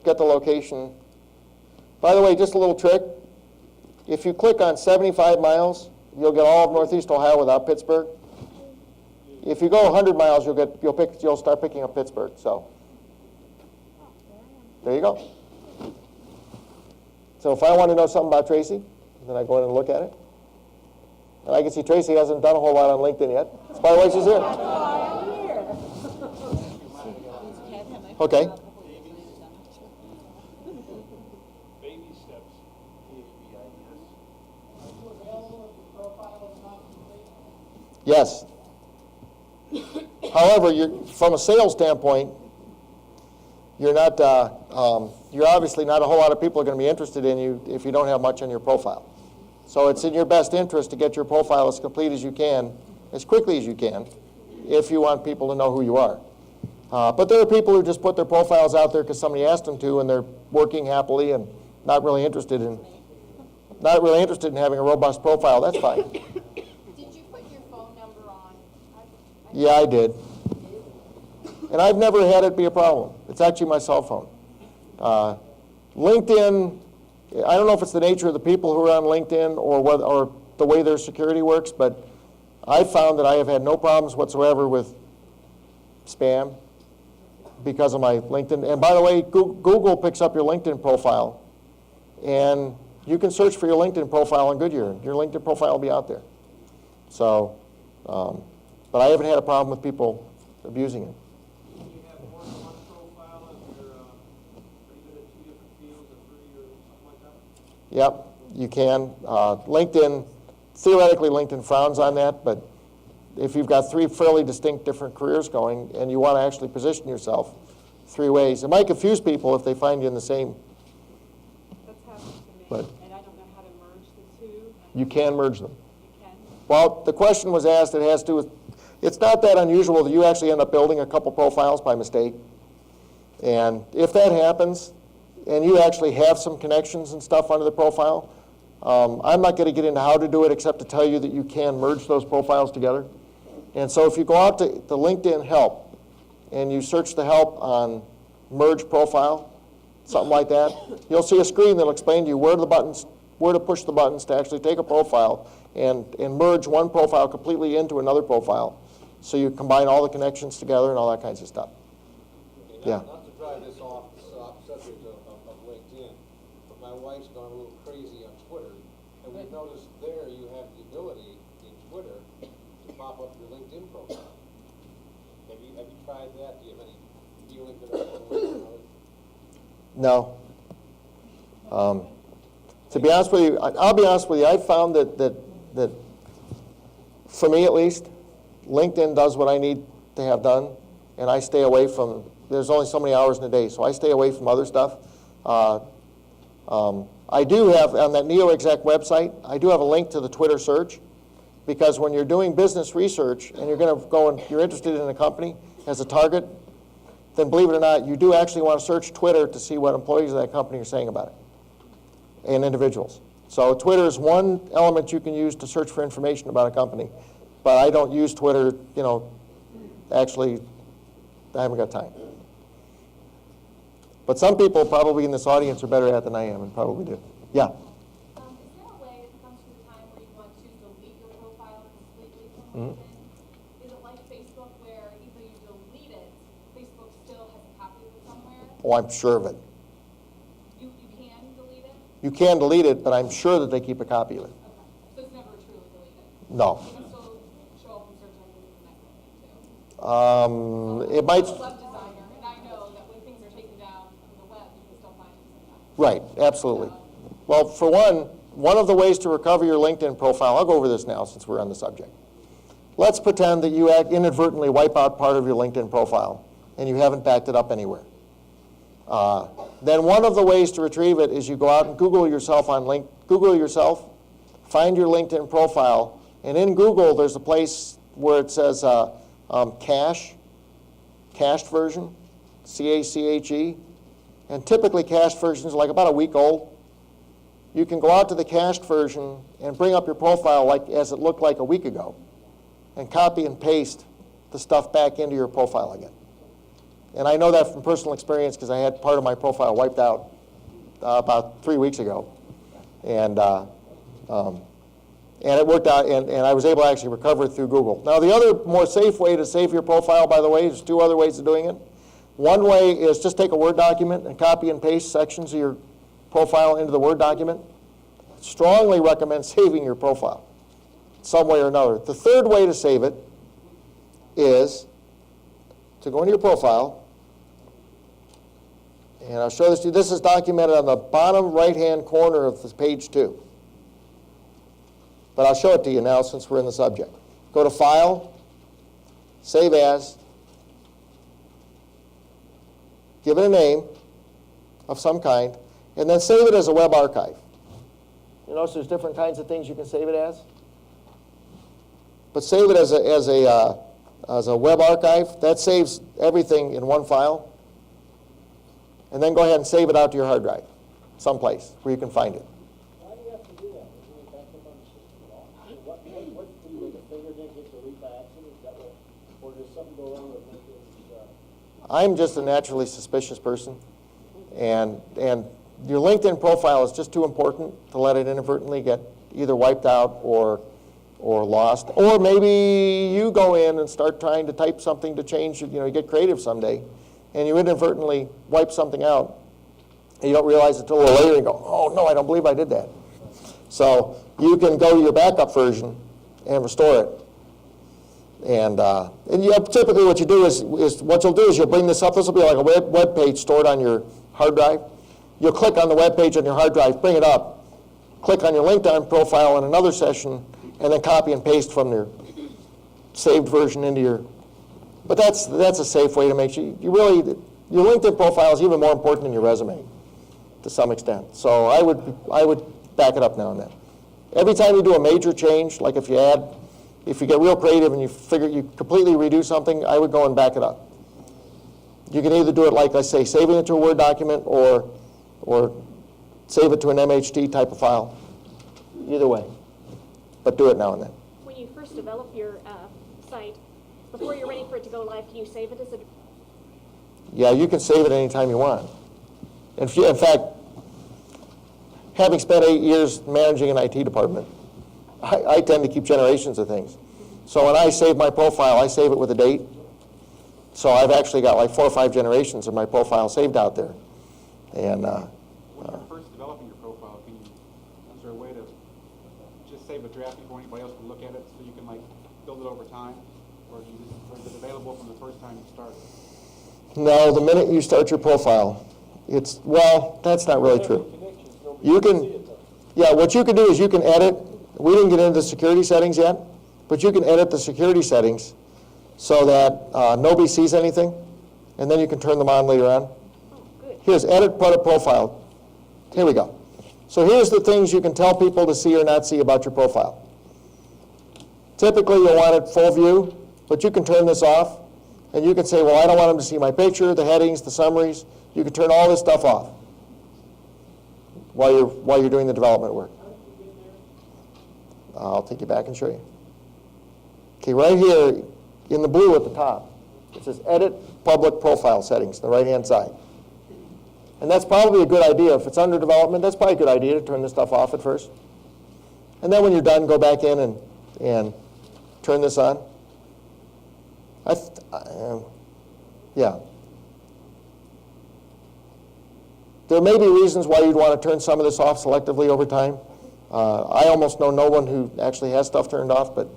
get the location. By the way, just a little trick. If you click on 75 miles, you'll get all of Northeast Ohio without Pittsburgh. If you go 100 miles, you'll start picking up Pittsburgh. So there you go. So if I want to know something about Tracy, then I go in and look at it. And I can see Tracy hasn't done a whole lot on LinkedIn yet. That's by the way she's here. Okay. Baby steps. Yes. However, from a sales standpoint, you're obviously not a whole lot of people are going to be interested in you if you don't have much on your profile. So it's in your best interest to get your profile as complete as you can, as quickly as you can, if you want people to know who you are. But there are people who just put their profiles out there because somebody asked them to, and they're working happily and not really interested in having a robust profile. That's fine. Did you put your phone number on? Yeah, I did. And I've never had it be a problem. It's actually my cell phone. LinkedIn, I don't know if it's the nature of the people who are on LinkedIn or the way their security works, but I've found that I have had no problems whatsoever with spam because of my LinkedIn. And by the way, Google picks up your LinkedIn profile, and you can search for your LinkedIn profile in Goodyear. Your LinkedIn profile will be out there. So, but I haven't had a problem with people abusing it. Can you have more than one profile if you're even in two different fields or three or something like that? Yep, you can. LinkedIn, theoretically, LinkedIn frowns on that, but if you've got three fairly distinct different careers going and you want to actually position yourself three ways, it might confuse people if they find you in the same. That's happened to me, But and I don't know how to merge the two. you can merge them. You can? Well, the question was asked, it has to do with, it's not that unusual that you actually end up building a couple profiles by mistake. And if that happens, and you actually have some connections and stuff under the profile, I'm not going to get into how to do it except to tell you that you can merge those profiles together. And so if you go out to the LinkedIn help and you search the help on merge profile, something like that, you'll see a screen that'll explain to you where to push the buttons to actually take a profile and merge one profile completely into another profile. So you combine all the connections together and all that kinds of stuff. Okay, Yeah. not to drive this off the subject of LinkedIn, but my wife's gone a little crazy on Twitter, and we've noticed there you have the ability in Twitter to pop up your LinkedIn profile. Have you tried that? Do you have any feeling that it's No. To be honest with you, I'll be honest with you, I found that for me at least, LinkedIn does what I need to have done, and I stay away from, there's only so many hours in a day, so I stay away from other stuff. I do have, on that NeoExec website, I do have a link to the Twitter search, because when you're doing business research and you're going to go and you're interested in a company as a target, then believe it or not, you do actually want to search Twitter to see what employees of that company are saying about it, and individuals. So Twitter is one element you can use to search for information about a company. But I don't use Twitter, actually, I haven't got time. But some people probably in this audience are better at it than I am and probably do. Yeah? Is there a way, if it comes to the time where you want to delete your profile completely from LinkedIn? Oh, I'm sure of it. You can delete it? You can delete it, but I'm sure that they keep a copy of it. Okay. So it's never truly deleted? No. You can still show up in search engines and that kind of thing too? It might, I'm a web designer, and I know that when things are taken down from the web, you can still find them sometimes. right, absolutely. Well, for one of the ways to recover your LinkedIn profile, I'll go over this now since we're on the subject. Let's pretend that you inadvertently wipe out part of your LinkedIn profile and you haven't backed it up anywhere. Then one of the ways to retrieve it is you go out and Google yourself, find your LinkedIn profile, and in Google there's a place where it says cached version, C-A-C-H-E, and typically cached versions are like about a week old. You can go out to the cached version and bring up your profile like as it looked like a week ago and copy and paste the stuff back into your profile again. And I know that from personal experience because I had part of my profile wiped out about 3 weeks ago. And it worked out, and I was able to actually recover it through Google. Now, the other more safe way to save your profile, by the way, there's 2 other ways of doing it. One way is just take a Word document and copy and paste sections of your profile into the Word document. Strongly recommend saving your profile some way or another. The third way to save it is to go into your profile, and I'll show this to you. This is documented on the bottom right-hand corner of this page 2. But I'll show it to you now since we're in the subject. Go to File, Save As, give it a name of some kind, and then save it as a web archive. You notice there's different kinds of things you can save it as? But save it as a web archive. That saves everything in one file. And then go ahead and save it out to your hard drive, someplace where you can find it. Why do you have to do that? Isn't it backed up on the system at all? I mean, what, do you make a finger dent, hit delete by accident? Is that what, or does something go wrong with LinkedIn's, I'm just a naturally suspicious person. And your LinkedIn profile is just too important to let it inadvertently get either wiped out or lost. Or maybe you go in and start trying to type something to change, you get creative someday, and you inadvertently wipe something out, and you don't realize it until a little later and go, oh no, I don't believe I did that. So you can go to your backup version and restore it. And typically what you do is what you'll do is you'll bring this up. This will be like a web page stored on your hard drive. You'll click on the web page on your hard drive, bring it up, click on your LinkedIn profile in another session, and then copy and paste from your saved version into your. But that's a safe way to make sure your LinkedIn profile is even more important than your resume to some extent. So I would back it up now and then. Every time you do a major change, like if you get real creative and you completely redo something, I would go and back it up. You can either do it like I say, saving it to a Word document or save it to an MHT type of file. Either way. But do it now and then. When you first develop your site, before you're ready for it to go live, can you save it as a... Yeah, you can save it anytime you want. In fact, having spent 8 years managing an IT department, I tend to keep generations of things. So when I save my profile, I save it with a date. So I've actually got like 4 or 5 generations of my profile saved out there. And when you're first developing your profile, is there a way to just save a draft before anybody else can look at it so you can like build it over time? Or is it available from the first time you start? No, the minute you start your profile, that's not really true. You can, what you can do is you can edit. We didn't get into the security settings yet, but you can edit the security settings so that nobody sees anything, and then you can turn them on later on. Here's edit product profile. Here we go. So here's the things you can tell people to see or not see about your profile. Typically, you'll want it full view, but you can turn this off, and you can say, well, I don't want them to see my picture, the headings, the summaries. You can turn all this stuff off while you're doing the development work. I'll take you back and show you. Okay, right here in the blue at the top, it says Edit Public Profile Settings, the right-hand side. And that's probably a good idea. If it's under development, that's probably a good idea to turn this stuff off at first. And then when you're done, go back in and turn this on. Yeah. There may be reasons why you'd want to turn some of this off selectively over time. I almost know no one who actually has stuff turned off, but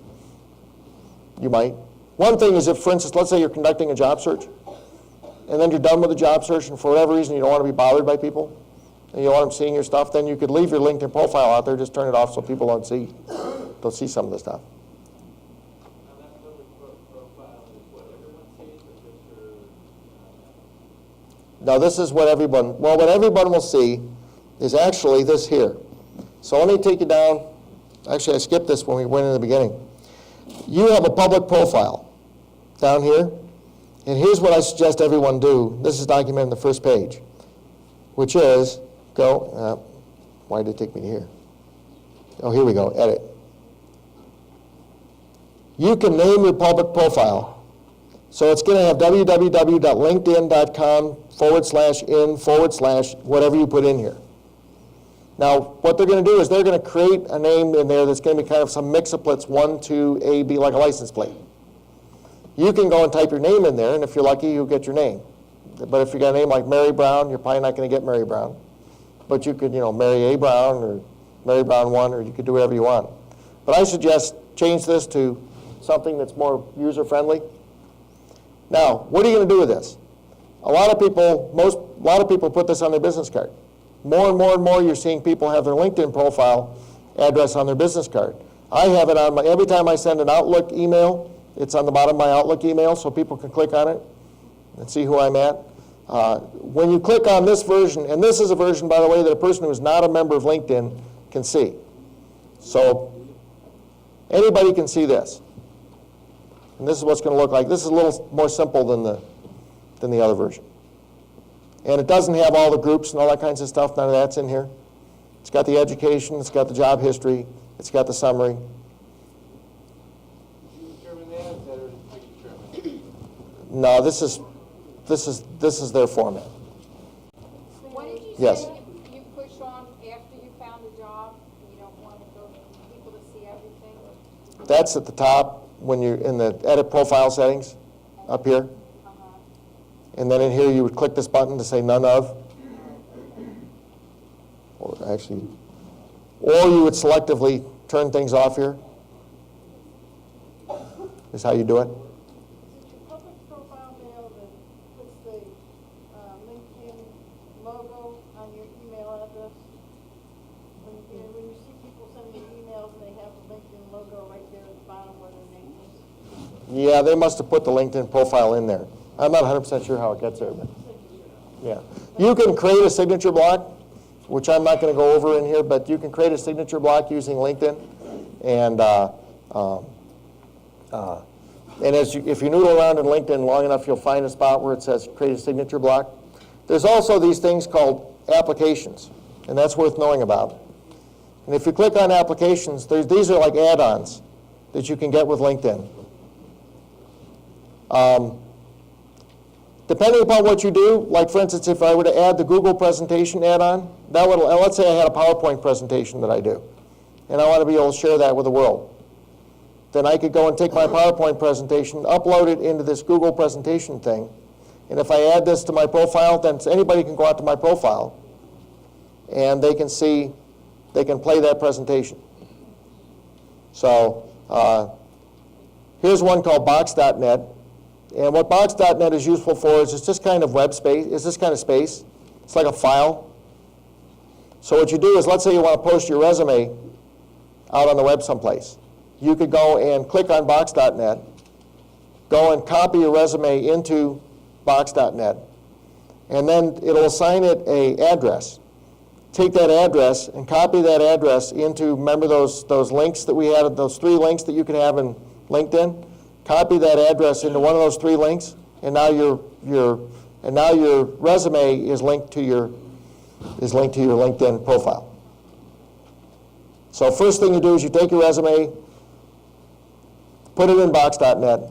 you might. One thing is if, for instance, let's say you're conducting a job search, and then you're done with the job search, and for whatever reason you don't want to be bothered by people, and you don't want them seeing your stuff, then you could leave your LinkedIn profile out there, just turn it off so people don't see some of the stuff. Now that public profile is what everyone sees, or just your, Now this is what everyone, well, what everyone will see is actually this here. So let me take you down. Actually, I skipped this when we went in the beginning. You have a public profile down here, and here's what I suggest everyone do. This is documented on the first page, which is, why did it take me to here? Oh, here we go, edit. You can name your public profile. So it's going to have www.linkedin.com/in/ whatever you put in here. Now, what they're going to do is they're going to create a name in there that's going to be kind of some mix-uplets, 1, 2, A, B, like a license plate. You can go and type your name in there, and if you're lucky, you'll get your name. But if you got a name like Mary Brown, you're probably not going to get Mary Brown. But you could, Mary A. Brown or Mary Brown 1, or you could do whatever you want. But I suggest change this to something that's more user-friendly. Now, what are you going to do with this? A lot of people put this on their business card. More and more and more, you're seeing people have their LinkedIn profile address on their business card. I have it on every time I send an Outlook email, it's on the bottom of my Outlook email, so people can click on it and see who I'm at. When you click on this version, and this is a version, by the way, that a person who is not a member of LinkedIn can see. So anybody can see this. And this is what's going to look like. This is a little more simple than the other version. And it doesn't have all the groups and all that kinds of stuff. None of that's in here. It's got the education. It's got the job history. It's got the summary. Did you determine that, or did I determine it? No, this is their format. What did you Yes. say you push on after you found a job? You don't want to go people to see everything? That's at the top when you're in the edit profile settings up here. And then in here you would click this button to say none of. Or you would selectively turn things off here. Is how you do it. Is it your public profile mail that puts the LinkedIn logo on your email address? When you see people sending you emails and they have the LinkedIn logo right there at the bottom where their name is? Yeah, they must have put the LinkedIn profile in there. I'm not 100% sure how it gets there, but yeah. You can create a signature block, which I'm not going to go over in here, but you can create a signature block using LinkedIn. And if you noodle around in LinkedIn long enough, you'll find a spot where it says create a signature block. There's also these things called applications, and that's worth knowing about. And if you click on applications, these are like add-ons that you can get with LinkedIn. Depending upon what you do, like for instance, if I were to add the Google presentation add-on, that would, let's say I had a PowerPoint presentation that I do, and I want to be able to share that with the world. Then I could go and take my PowerPoint presentation, upload it into this Google presentation thing, and if I add this to my profile, then anybody can go out to my profile, and they can see, they can play that presentation. So here's one called box.net. And what box.net is useful for is it's just kind of web space. It's this kind of space. It's like a file. So what you do is, let's say you want to post your resume out on the web someplace. You could go and click on box.net, go and copy your resume into box.net, and then it'll assign it an address. Take that address and copy that address into, remember those links that we had, those 3 links that you could have in LinkedIn? Copy that address into one of those 3 links, and now your resume is linked to your LinkedIn profile. So first thing you do is you take your resume, put it in box.net.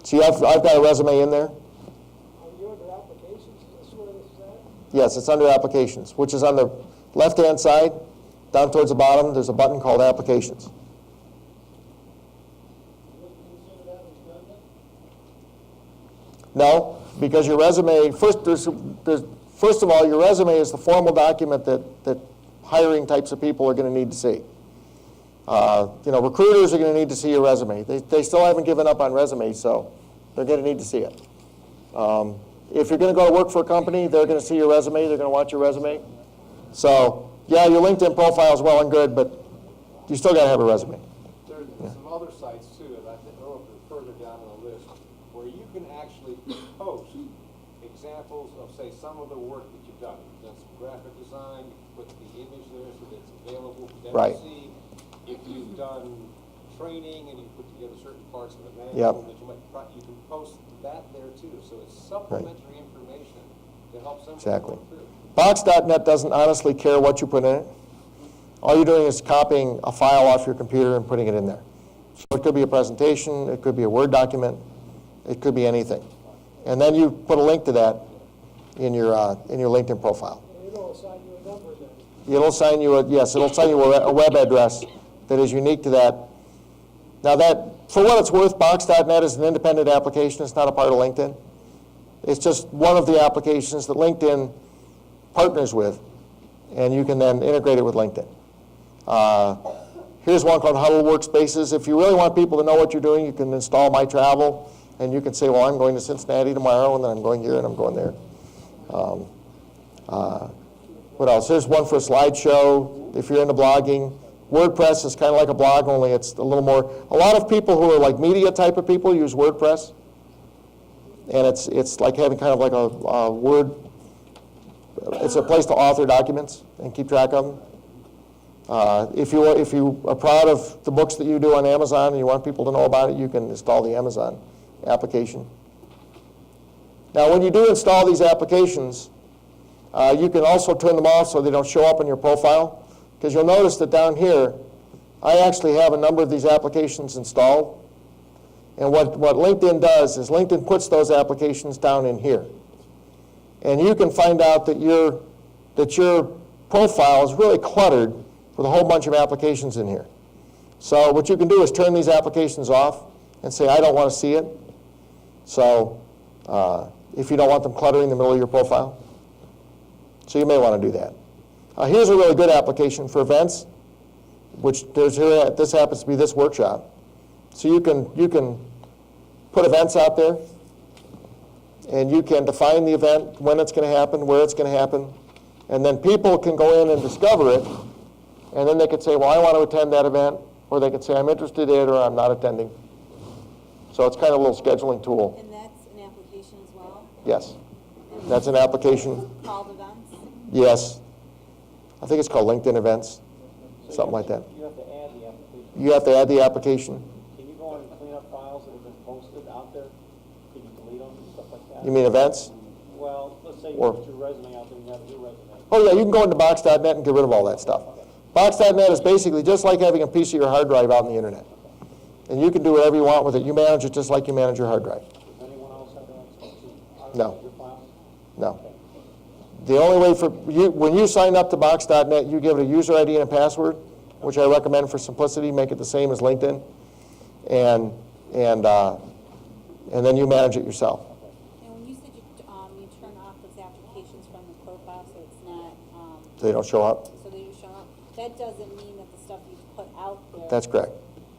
See, I've got a resume in there. Are you under applications? Is this where this is at? Yes, it's under applications, which is on the left-hand side, down towards the bottom. There's a button called applications. No, Because your resume, first of all, your resume is the formal document that hiring types of people are going to need to see. Recruiters are going to need to see your resume. They still haven't given up on resumes, so they're going to need to see it. If you're going to go to work for a company, they're going to see your resume. They're going to watch your resume. So, yeah, your LinkedIn profile is well and good, but you still got to have a resume. There's some other sites too, that I don't know if they're further down on the list, where you can actually post examples of, say, some of the work that you've done. You've done some graphic design, you put the image there so that it's available for them Right. to see. If you've done training and you put together certain parts of the manual Yep. that you can post that there too. So it's supplementary information to help someone Exactly. go through. Box.net doesn't honestly care what you put in it. All you're doing is copying a file off your computer and putting it in there. So it could be a presentation, it could be a Word document, it could be anything. And then you put a link to that in your LinkedIn profile. And it'll assign you a number then. It'll assign you a web address that is unique to that. Now for what it's worth, Box.net is an independent application. It's not a part of LinkedIn. It's just one of the applications that LinkedIn partners with, and you can then integrate it with LinkedIn. Here's one called Huddle Workspaces. If you really want people to know what you're doing, you can install My Travel, and you can say, well, I'm going to Cincinnati tomorrow, and then I'm going here, and I'm going there. What else? Here's one for a slideshow, if you're into blogging. WordPress is kind of like a blog, only it's a little more. A lot of people who are like media type of people use WordPress, and it's like having kind of like a Word. It's a place to author documents and keep track of them. If you are proud of the books that you do on Amazon and you want people to know about it, you can install the Amazon application. Now, when you do install these applications, you can also turn them off so they don't show up in your profile. Because you'll notice that down here, I actually have a number of these applications installed. And what LinkedIn does is LinkedIn puts those applications down in here. And you can find out that your profile is really cluttered with a whole bunch of applications in here. So what you can do is turn these applications off and say, I don't want to see it. So if you don't want them cluttering the middle of your profile. So you may want to do that. Here's a really good application for events, which this happens to be this workshop. So you can put events out there, and you can define the event, when it's going to happen, where it's going to happen, and then people can go in and discover it, and then they could say, well, I want to attend that event, or they could say, I'm interested in it, or I'm not attending. So it's kind of a little scheduling tool. And that's an application as well? Yes. That's an application. Called events? Yes. I think it's called LinkedIn Events, something like that. You have to add the application. You have to add the application. Can you go on and clean up files that have been posted out there? Can you delete them and stuff like that? You mean events? Well, let's say you Or- put your resume out there and you have a new resume. Oh, yeah, you can go into Box.net and get rid of all that stuff. Box.net is basically just like having a piece of your hard drive out on the internet. And you can do whatever you want with it. You manage it just like you manage your hard drive. Does anyone else have access to No. your files? No. The only way for you, when you sign up to Box.net, you give it a user ID and a password, which I recommend for simplicity. Make it the same as LinkedIn, and then you manage it yourself. And when you said you turn off those applications from the profile so it's not, They don't show up. so they don't show up, that doesn't mean that the stuff you've put out there That's correct.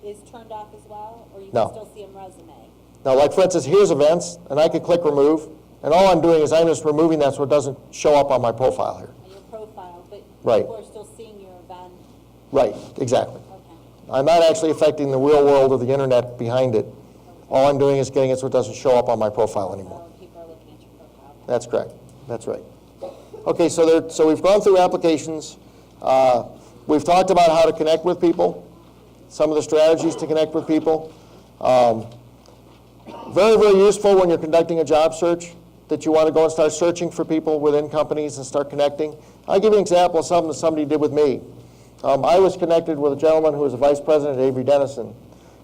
is turned off as well, or you No. can still see them resume? Now, like for instance, here's events, and I can click remove, and all I'm doing is I'm just removing that so it doesn't show up on my profile here. On your profile, but Right. people are still seeing your event? Right, exactly. Okay. I'm not actually affecting the real world of the internet behind it. All I'm doing is getting it so it doesn't show up on my profile anymore. So people are looking at your profile. That's correct. That's right. Okay, so we've gone through applications. We've talked about how to connect with people, some of the strategies to connect with people. Very, very useful when you're conducting a job search, that you want to go and start searching for people within companies and start connecting. I'll give you an example of something that somebody did with me. I was connected with a gentleman who was a vice president at Avery Dennison,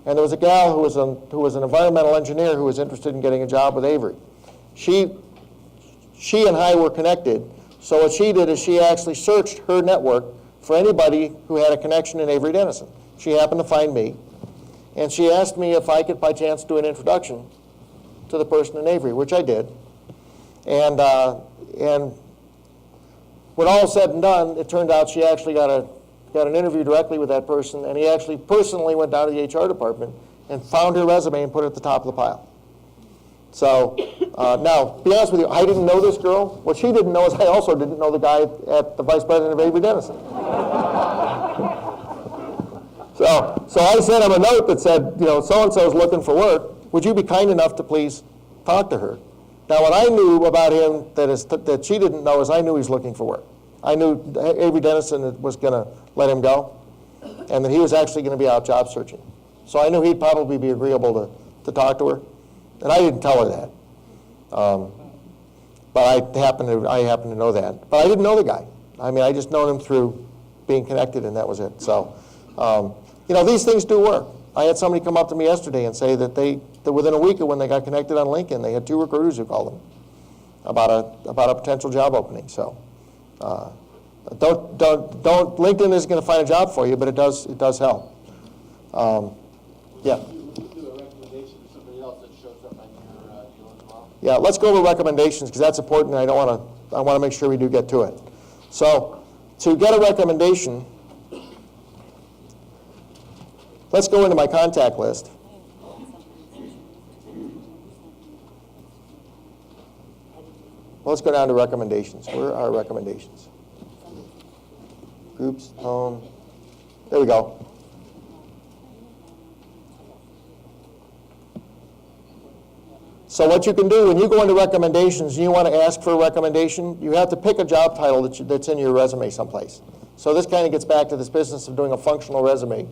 and there was a gal who was an environmental engineer who was interested in getting a job with Avery. She and I were connected, so what she did is she actually searched her network for anybody who had a connection in Avery Dennison. She happened to find me, and she asked me if I could by chance do an introduction to the person in Avery, which I did. And when all is said and done, it turned out she actually got an interview directly with that person, and he actually personally went down to the HR department and found her resume and put it at the top of the pile. So now, to be honest with you, I didn't know this girl. What she didn't know is I also didn't know the guy at the vice president of Avery Dennison. So I sent him a note that said, so-and-so is looking for work. Would you be kind enough to please talk to her? Now, what I knew about him that she didn't know is I knew he was looking for work. I knew Avery Dennison was going to let him go, and that he was actually going to be out job searching. So I knew he'd probably be agreeable to talk to her, and I didn't tell her that. But I happened to know that. But I didn't know the guy. I mean, I just known him through being connected, and that was it. So, these things do work. I had somebody come up to me yesterday and say that within a week of when they got connected on LinkedIn, they had 2 recruiters who called them about a potential job opening. So, don't LinkedIn isn't going to find a job for you, but it does help. Yeah. Do a recommendation to somebody else that shows up on your deal as well? Yeah, let's go over recommendations because that's important, and I want to make sure we do get to it. So, to get a recommendation, let's go into my contact list. Let's go down to recommendations. Where are recommendations? Groups, home. There we go. So what you can do when you go into recommendations and you want to ask for a recommendation, you have to pick a job title that's in your resume someplace. So this kind of gets back to this business of doing a functional resume.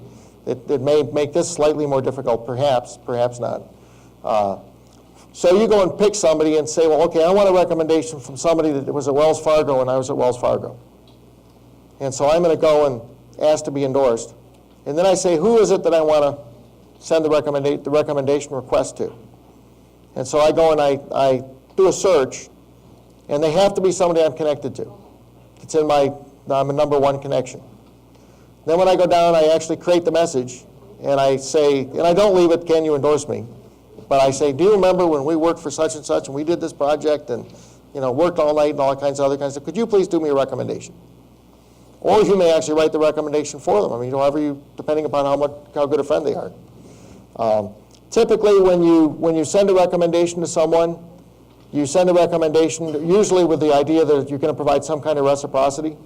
It may make this slightly more difficult, perhaps not. So you go and pick somebody and say, well, okay, I want a recommendation from somebody that was at Wells Fargo when I was at Wells Fargo. And so I'm going to go and ask to be endorsed. And then I say, who is it that I want to send the recommendation request to? And so I go and I do a search, and they have to be somebody I'm connected to. It's I'm a number 1 connection. Then when I go down, I actually create the message, and I say, and I don't leave it, can you endorse me? But I say, do you remember when we worked for such and such, and we did this project, and worked all night and all kinds of other kinds of stuff? Could you please do me a recommendation? Or you may actually write the recommendation for them. I mean, depending upon how good a friend they are. Typically, when you send a recommendation to someone, you send a recommendation usually with the idea that you're going to provide some kind of reciprocity.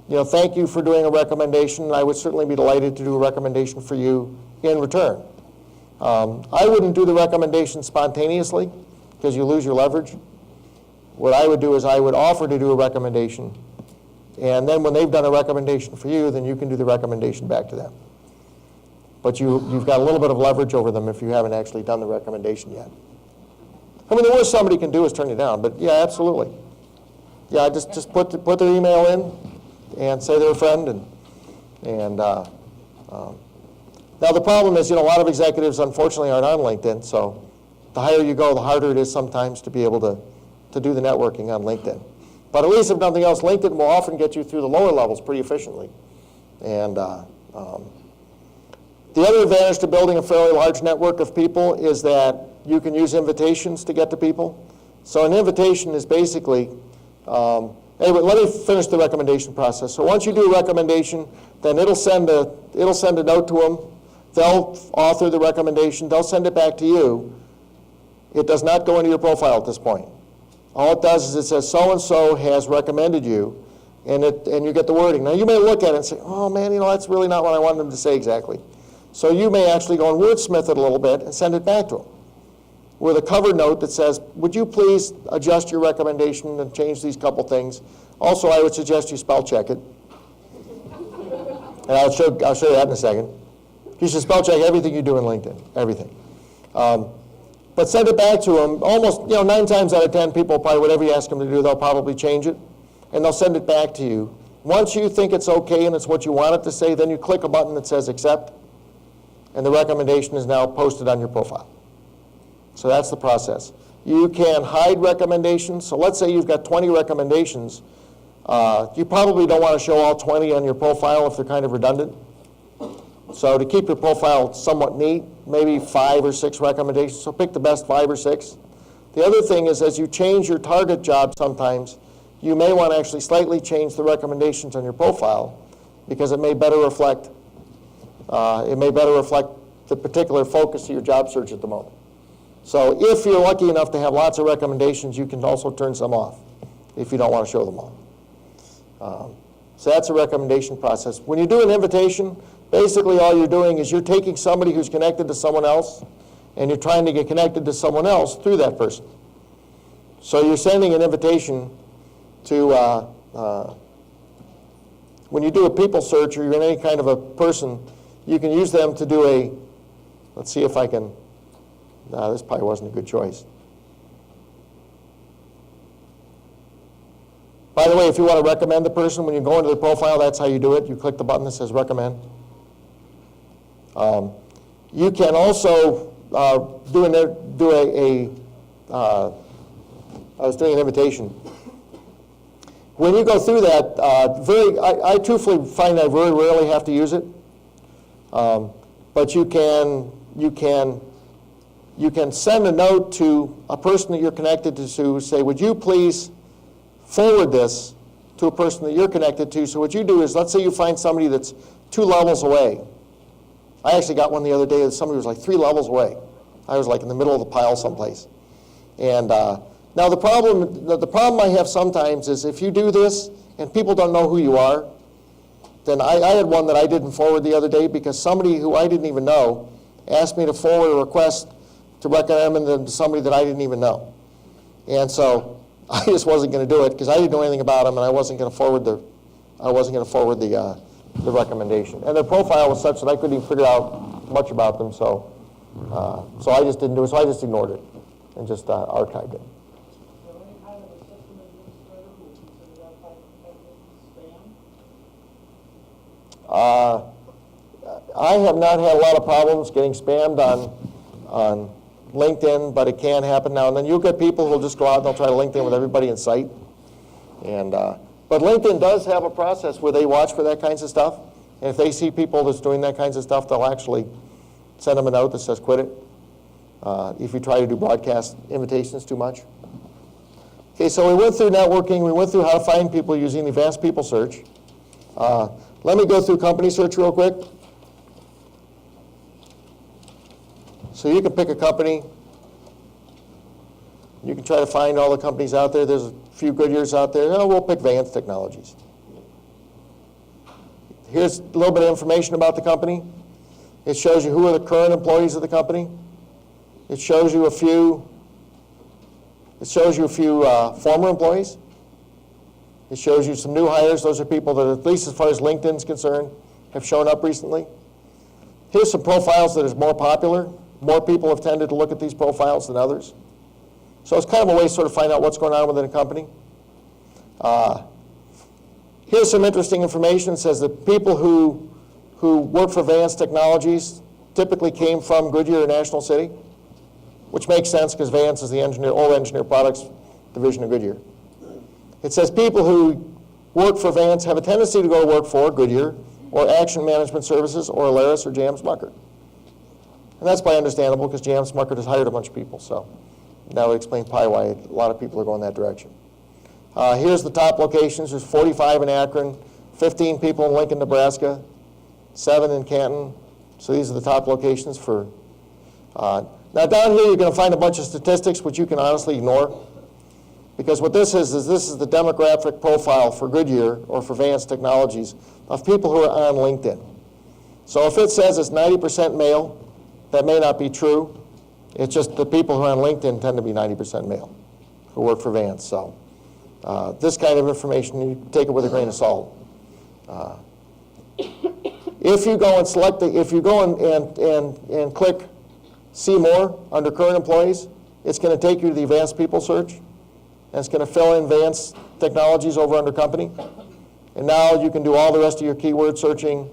Thank you for doing a recommendation. I would certainly be delighted to do a recommendation for you in return. I wouldn't do the recommendation spontaneously because you lose your leverage. What I would do is I would offer to do a recommendation, and then when they've done a recommendation for you, then you can do the recommendation back to them. But you've got a little bit of leverage over them if you haven't actually done the recommendation yet. I mean, the worst somebody can do is turn you down, but yeah, absolutely. Yeah, just put their email in and say they're a friend. Now the problem is, a lot of executives unfortunately aren't on LinkedIn, so the higher you go, the harder it is sometimes to be able to do the networking on LinkedIn. But at least if nothing else, LinkedIn will often get you through the lower levels pretty efficiently. And the other advantage to building a fairly large network of people is that you can use invitations to get to people. So an invitation is basically, anyway, let me finish the recommendation process. So once you do a recommendation, then it'll send a note to them. They'll author the recommendation. They'll send it back to you. It does not go into your profile at this point. All it does is it says so-and-so has recommended you, and you get the wording. Now you may look at it and say, oh man, that's really not what I wanted them to say exactly. So you may actually go and wordsmith it a little bit and send it back to them with a cover note that says, would you please adjust your recommendation and change these couple things? Also, I would suggest you spell check it. And I'll show you that in a second. You should spell check everything you do in LinkedIn, everything. But send it back to them. Almost, 9 times out of 10 people, probably whatever you ask them to do, they'll probably change it, and they'll send it back to you. Once you think it's okay and it's what you want it to say, then you click a button that says accept, and the recommendation is now posted on your profile. So that's the process. You can hide recommendations. So let's say you've got 20 recommendations. You probably don't want to show all 20 on your profile if they're kind of redundant. So to keep your profile somewhat neat, maybe 5 or 6 recommendations. So pick the best 5 or 6. The other thing is, as you change your target job sometimes, you may want to actually slightly change the recommendations on your profile because it may better reflect the particular focus of your job search at the moment. So if you're lucky enough to have lots of recommendations, you can also turn some off if you don't want to show them all. So that's a recommendation process. When you do an invitation, basically all you're doing is you're taking somebody who's connected to someone else and you're trying to get connected to someone else through that person. So you're sending an invitation to, when you do a people search or you're in any kind of a person, you can use them to do a, let's see if I can, no, this probably wasn't a good choice. By the way, if you want to recommend the person, when you go into the profile, that's how you do it. You click the button that says recommend. You can also I was doing an invitation. When you go through that, I truthfully find I very rarely have to use it. But you can send a note to a person that you're connected to, say, would you please forward this to a person that you're connected to. So what you do is, let's say you find somebody that's 2 levels away. I actually got one the other day that somebody was like 3 levels away. I was like in the middle of the pile someplace. And now the problem I have sometimes is if you do this and people don't know who you are, then I had one that I didn't forward the other day because somebody who I didn't even know asked me to forward a request to recommend them to somebody that I didn't even know. And so I just wasn't going to do it because I didn't know anything about them, and I wasn't going to forward the recommendation. And their profile was such that I couldn't even figure out much about them, so I just didn't do it. So I just ignored it and just archived it. Is there any kind of a system administrator who would consider that type of spam? I have not had a lot of problems getting spammed on LinkedIn, but it can happen now and then. You'll get people who'll just go out and they'll try to LinkedIn with everybody in sight. And but LinkedIn does have a process where they watch for that kinds of stuff. And if they see people that's doing that kinds of stuff, they'll actually send them a note that says quit it if you try to do broadcast invitations too much. Okay, so we went through networking. We went through how to find people using the advanced people search. Let me go through company search real quick. So you can pick a company. You can try to find all the companies out there. There's a few Goodyears out there. Oh, we'll pick Vance Technologies. Here's a little bit of information about the company. It shows you who are the current employees of the company. It shows you a few former employees. It shows you some new hires. Those are people that, at least as far as LinkedIn's concerned, have shown up recently. Here's some profiles that are more popular. More people have tended to look at these profiles than others. So it's kind of a way to sort of find out what's going on within a company. Here's some interesting information. It says that people who work for Vance Technologies typically came from Goodyear or National City, which makes sense because Vance is the old engineer products division of Goodyear. It says people who work for Vance have a tendency to go to work for Goodyear or Action Management Services or Alaris or J.M. Smucker. And that's probably understandable because J.M. Smucker has hired a bunch of people. So that would explain probably why a lot of people are going that direction. Here's the top locations. There's 45 in Akron, 15 people in Lincoln, Nebraska, 7 in Canton. So these are the top locations for. Now down here you're going to find a bunch of statistics which you can honestly ignore. Because what this is this is the demographic profile for Goodyear or for Vance Technologies of people who are on LinkedIn. So if it says it's 90% male, that may not be true. It's just the people who are on LinkedIn tend to be 90% male who work for Vance. So this kind of information, you take it with a grain of salt. If you go and select if you go and click See More under Current Employees, it's going to take you to the Advanced People search. And it's going to fill in Vance Technologies over under Company. And now you can do all the rest of your keyword searching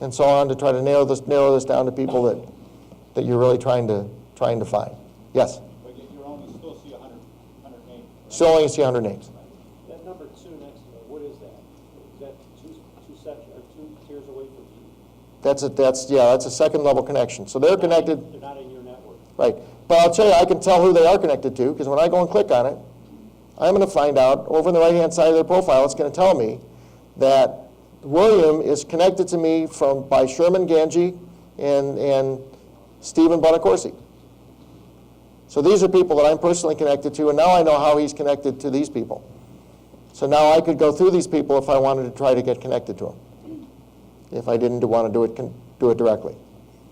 and so on to try to narrow this down to people that you're really trying to find. Yes? But you only still see 100 names. Still only see 100 names. That number 2 next to it, what is that? Is that two sections or 2 tiers away from you? That's a second level connection. So they're connected. They're not in your network. Right. But I'll tell you, I can tell who they are connected to, because when I go and click on it, I'm going to find out over on the right-hand side of their profile, it's going to tell me that William is connected to me by Sherman Ganji and Stephen Bonacorsi. So these are people that I'm personally connected to, and now I know how he's connected to these people. So now I could go through these people if I wanted to try to get connected to them, if I didn't want to do it directly.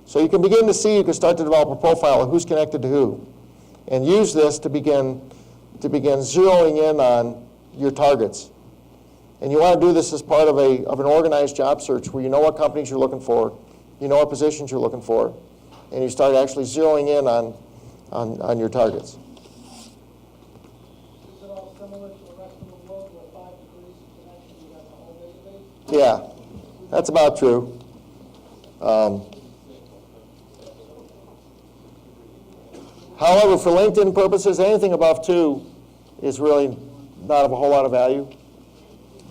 So you can begin to see, you can start to develop a profile of who's connected to who, and use this to begin zeroing in on your targets. And you want to do this as part of an organized job search where you know what companies you're looking for, you know what positions you're looking for, and you start actually zeroing in on your targets. Is it all similar to the rest of the world where 5 degrees of connection, you got the whole database? Yeah, that's about true. However, for LinkedIn purposes, anything above 2 is really not of a whole lot of value.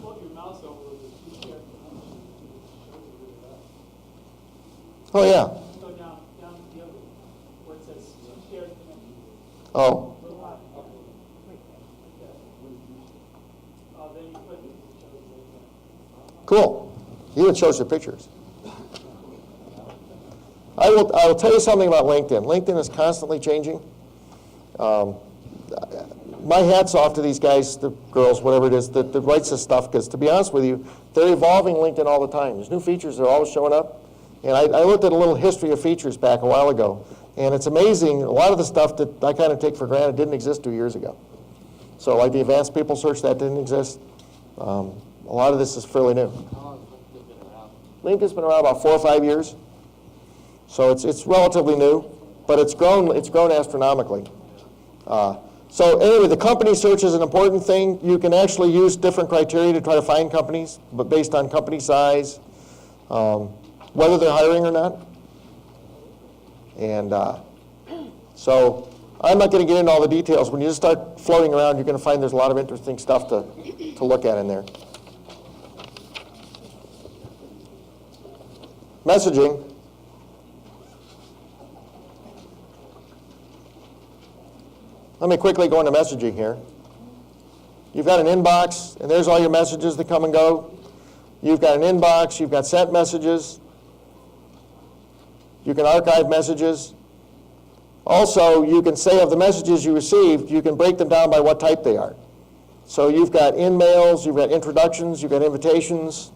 Flip your mouse over the 2 share Oh, yeah. Go down to the other one, where it says 2 shared connection. Oh, Then you click it, it shows it. cool. Even shows the pictures. I will tell you something about LinkedIn. LinkedIn is constantly changing. My hat's off to these guys, the girls, whatever it is, that writes this stuff, because to be honest with you, they're evolving LinkedIn all the time. There's new features that are always showing up. And I looked at a little history of features back a while ago, and it's amazing. A lot of the stuff that I kind of take for granted didn't exist 2 years ago. So like the advanced people search, that didn't exist. A lot of this is fairly new. LinkedIn's been around about 4 or 5 years. So it's relatively new, but it's grown astronomically. So anyway, the company search is an important thing. You can actually use different criteria to try to find companies, but based on company size, whether they're hiring or not. And so I'm not going to get into all the details. When you just start floating around, you're going to find there's a lot of interesting stuff to look at in there. Messaging. Let me quickly go into messaging here. You've got an inbox, and there's all your messages that come and go. You've got an inbox, you've got sent messages. You can archive messages. Also, you can say of the messages you received, you can break them down by what type they are. So you've got in-mails, you've got introductions, you've got invitations.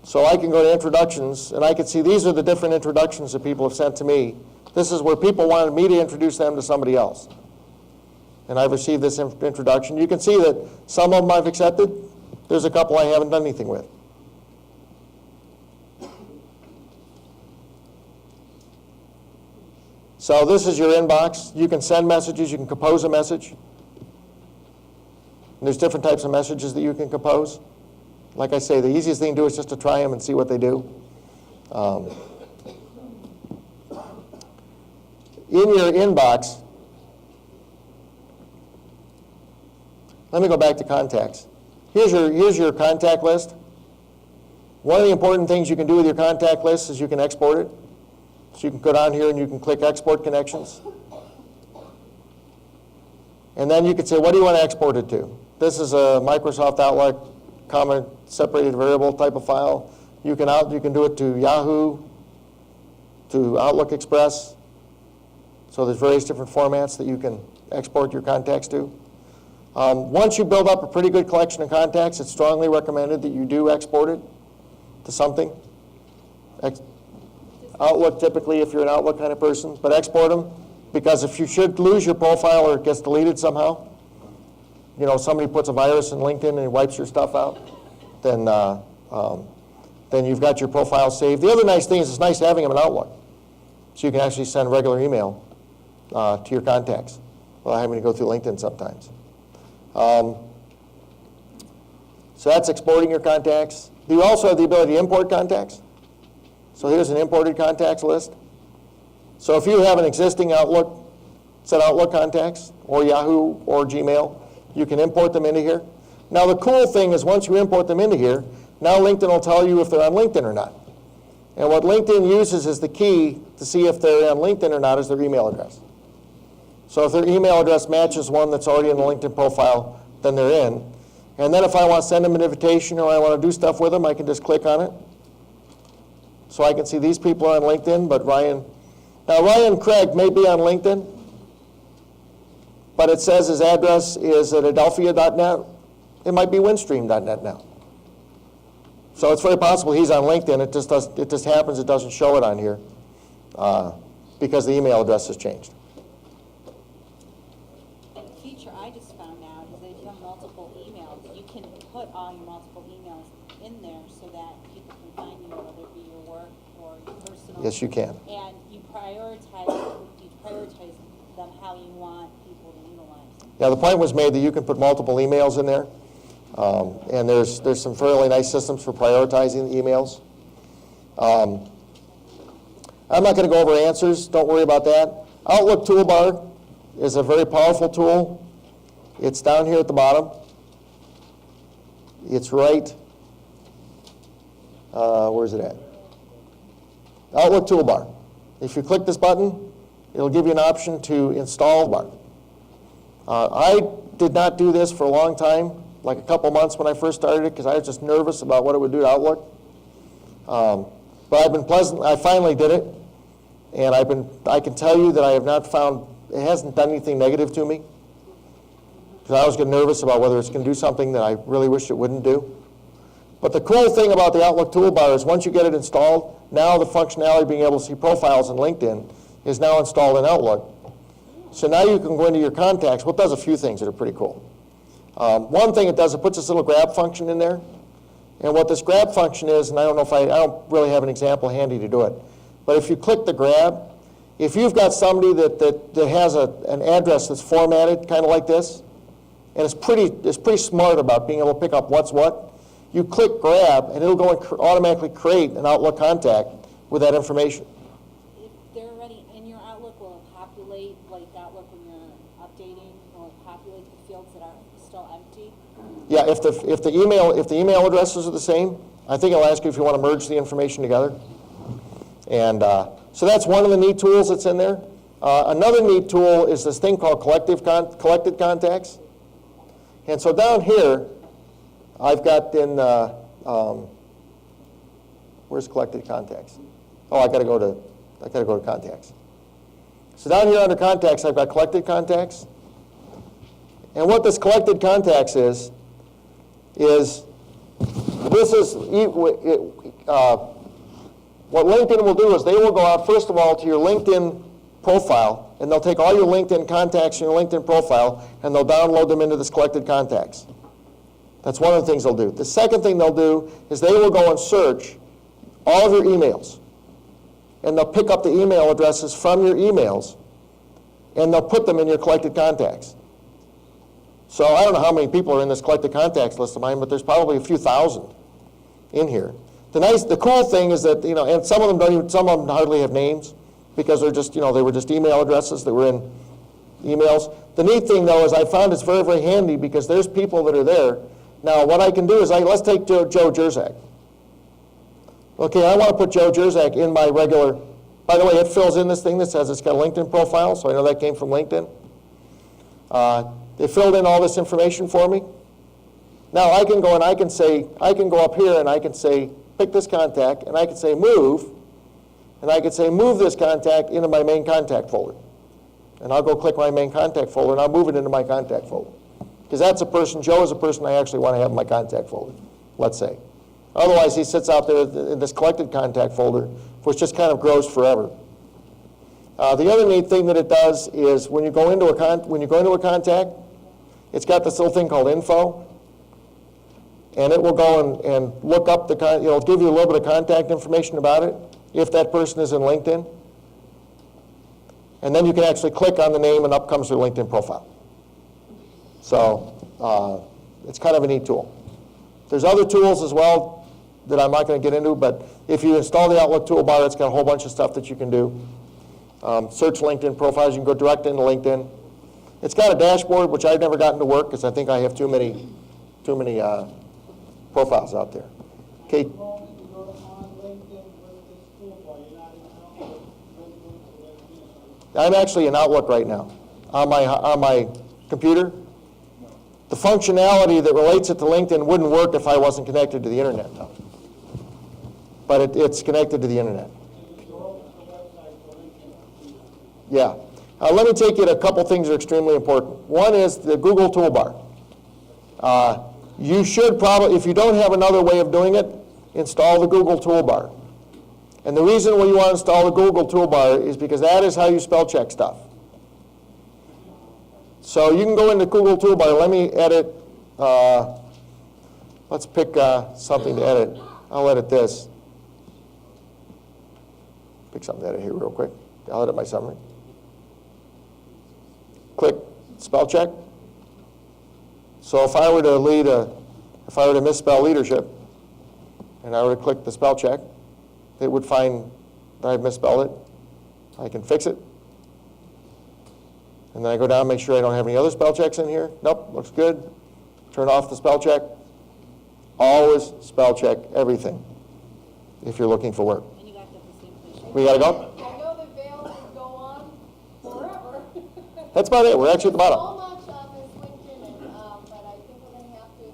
So I can go to introductions, and I can see these are the different introductions that people have sent to me. This is where people wanted me to introduce them to somebody else. And I've received this introduction. You can see that some of them I've accepted. There's a couple I haven't done anything with. So this is your inbox. You can send messages. You can compose a message. And there's different types of messages that you can compose. Like I say, the easiest thing to do is just to try them and see what they do. In your inbox, let me go back to contacts. Here's your contact list. One of the important things you can do with your contact list is you can export it. So you can go down here and you can click Export Connections. And then you can say, what do you want to export it to? This is a Microsoft Outlook, comma, separated variable type of file. You can do it to Yahoo, to Outlook Express. So there's various different formats that you can export your contacts to. Once you build up a pretty good collection of contacts, it's strongly recommended that you do export it to something. Outlook typically, if you're an Outlook kind of person, but export them, because if you should lose your profile or it gets deleted somehow, you know, somebody puts a virus in LinkedIn and it wipes your stuff out, then you've got your profile saved. The other nice thing is it's nice having them in Outlook, so you can actually send regular email to your contacts without having to go through LinkedIn sometimes. So that's exporting your contacts. You also have the ability to import contacts. So here's an imported contacts list. So if you have an existing Outlook, set Outlook contacts, or Yahoo, or Gmail, you can import them into here. Now the cool thing is once you import them into here, now LinkedIn will tell you if they're on LinkedIn or not. And what LinkedIn uses is the key to see if they're on LinkedIn or not is their email address. So if their email address matches one that's already in the LinkedIn profile, then they're in. And then if I want to send them an invitation or I want to do stuff with them, I can just click on it. So I can see these people are on LinkedIn, but Ryan Craig may be on LinkedIn, but it says his address is at adelphia.net. It might be windstream.net now. So it's very possible he's on LinkedIn. It just happens it doesn't show it on here because the email address has changed. And the feature I just found out is that if you have multiple emails, you can put all your multiple emails in there so that people can find you, whether it be your work or your personal. Yes, you can. And you prioritize them how you want people to utilize them. Yeah, the point was made that you can put multiple emails in there. And there's some fairly nice systems for prioritizing the emails. I'm not going to go over answers. Don't worry about that. Outlook toolbar is a very powerful tool. It's down here at the bottom. It's right. Where's it at? Outlook toolbar. If you click this button, it'll give you an option to install the bar. I did not do this for a long time, like a couple months when I first started it, because I was just nervous about what it would do to Outlook. But I've been pleasant. I finally did it, and I can tell you that I have not found, it hasn't done anything negative to me, because I always get nervous about whether it's going to do something that I really wish it wouldn't do. But the cool thing about the Outlook toolbar is once you get it installed, now the functionality of being able to see profiles in LinkedIn is now installed in Outlook. So now you can go into your contacts. Well, it does a few things that are pretty cool. One thing it does, it puts this little grab function in there. And what this grab function is, and I don't really have an example handy to do it, but if you click the grab, if you've got somebody that has an address that's formatted kind of like this, and it's pretty smart about being able to pick up what's what, you click grab, and it'll go and automatically create an Outlook contact with that information. If they're already in your Outlook, will it populate, like Outlook when you're updating, will it populate the fields that are still empty? Yeah, if the email addresses are the same, I think it'll ask you if you want to merge the information together. And so that's one of the neat tools that's in there. Another neat tool is this thing called collected contacts. And so down here, I've got in, where's collected contacts? Oh, I gotta go to contacts. So down here under contacts, I've got collected contacts. And what this collected contacts is what LinkedIn will do is they will go out, first of all, to your LinkedIn profile, and they'll take all your LinkedIn contacts in your LinkedIn profile, and they'll download them into this collected contacts. That's one of the things they'll do. The second thing they'll do is they will go and search all of your emails, and they'll pick up the email addresses from your emails, and they'll put them in your collected contacts. So I don't know how many people are in this collected contacts list of mine, but there's probably a few thousand in here. The cool thing is that, and some of them hardly have names because they're just, they were just email addresses that were in emails. The neat thing though is I found it's very, very handy because there's people that are there. Now what I can do is let's take Joe Jerzak. Okay, I want to put Joe Jerzak in my regular, by the way, it fills in this thing that says it's got a LinkedIn profile, so I know that came from LinkedIn. They filled in all this information for me. Now I can go and I can go up here and I can say, pick this contact, and I can say move, and I can say move this contact into my main contact folder. And I'll go click my main contact folder and I'll move it into my contact folder. Because that's a person, Joe is a person I actually want to have in my contact folder, let's say. Otherwise he sits out there in this collected contact folder, which just kind of grows forever. The other neat thing that it does is when you go into a contact, it's got this little thing called info. And it will go and look up it'll give you a little bit of contact information about it, if that person is in LinkedIn. And then you can actually click on the name and up comes their LinkedIn profile. So it's kind of a neat tool. There's other tools as well that I'm not going to get into, but if you install the Outlook toolbar, it's got a whole bunch of stuff that you can do. Search LinkedIn profiles, you can go direct into LinkedIn. It's got a dashboard, which I've never gotten to work because I think I have too many profiles out there. Okay. You go on LinkedIn with this I'm actually in Outlook right now on my computer. The functionality that relates it to LinkedIn wouldn't work if I wasn't connected to the internet, though. But it's connected to the internet. Yeah. Let me take you to a couple things that are extremely important. One is the Google toolbar. You should probably, if you don't have another way of doing it, install the Google toolbar. And the reason why you want to install the Google toolbar is because that is how you spell check stuff. So you can go into Google toolbar. Let me edit. Let's pick something to edit. I'll edit this. Pick something to edit here real quick. I'll edit my summary. Click spell check. So if I were to misspell leadership, and I were to click the spell check, it would find that I've misspelled it. I can fix it. And then I go down, make sure I don't have any other spell checks in here. Nope, looks good. Turn off the spell check. Always spell check everything if you're looking for work. And you got the same place. We gotta go? I know the veil could go on forever. That's about it. We're actually at the bottom. So much on this LinkedIn, but I think we're gonna have to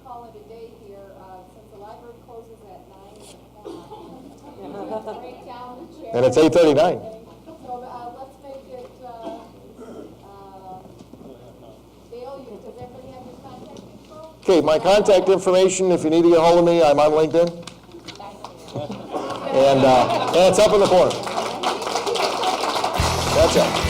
call it a day here, since the library closes at 9:00. Break down the chair. And it's 8:39. So, let's make it, Dale, does everybody have your contact info? Okay, my contact information, if you need to get hold of me, I'm on LinkedIn. And it's up in the corner. That's it.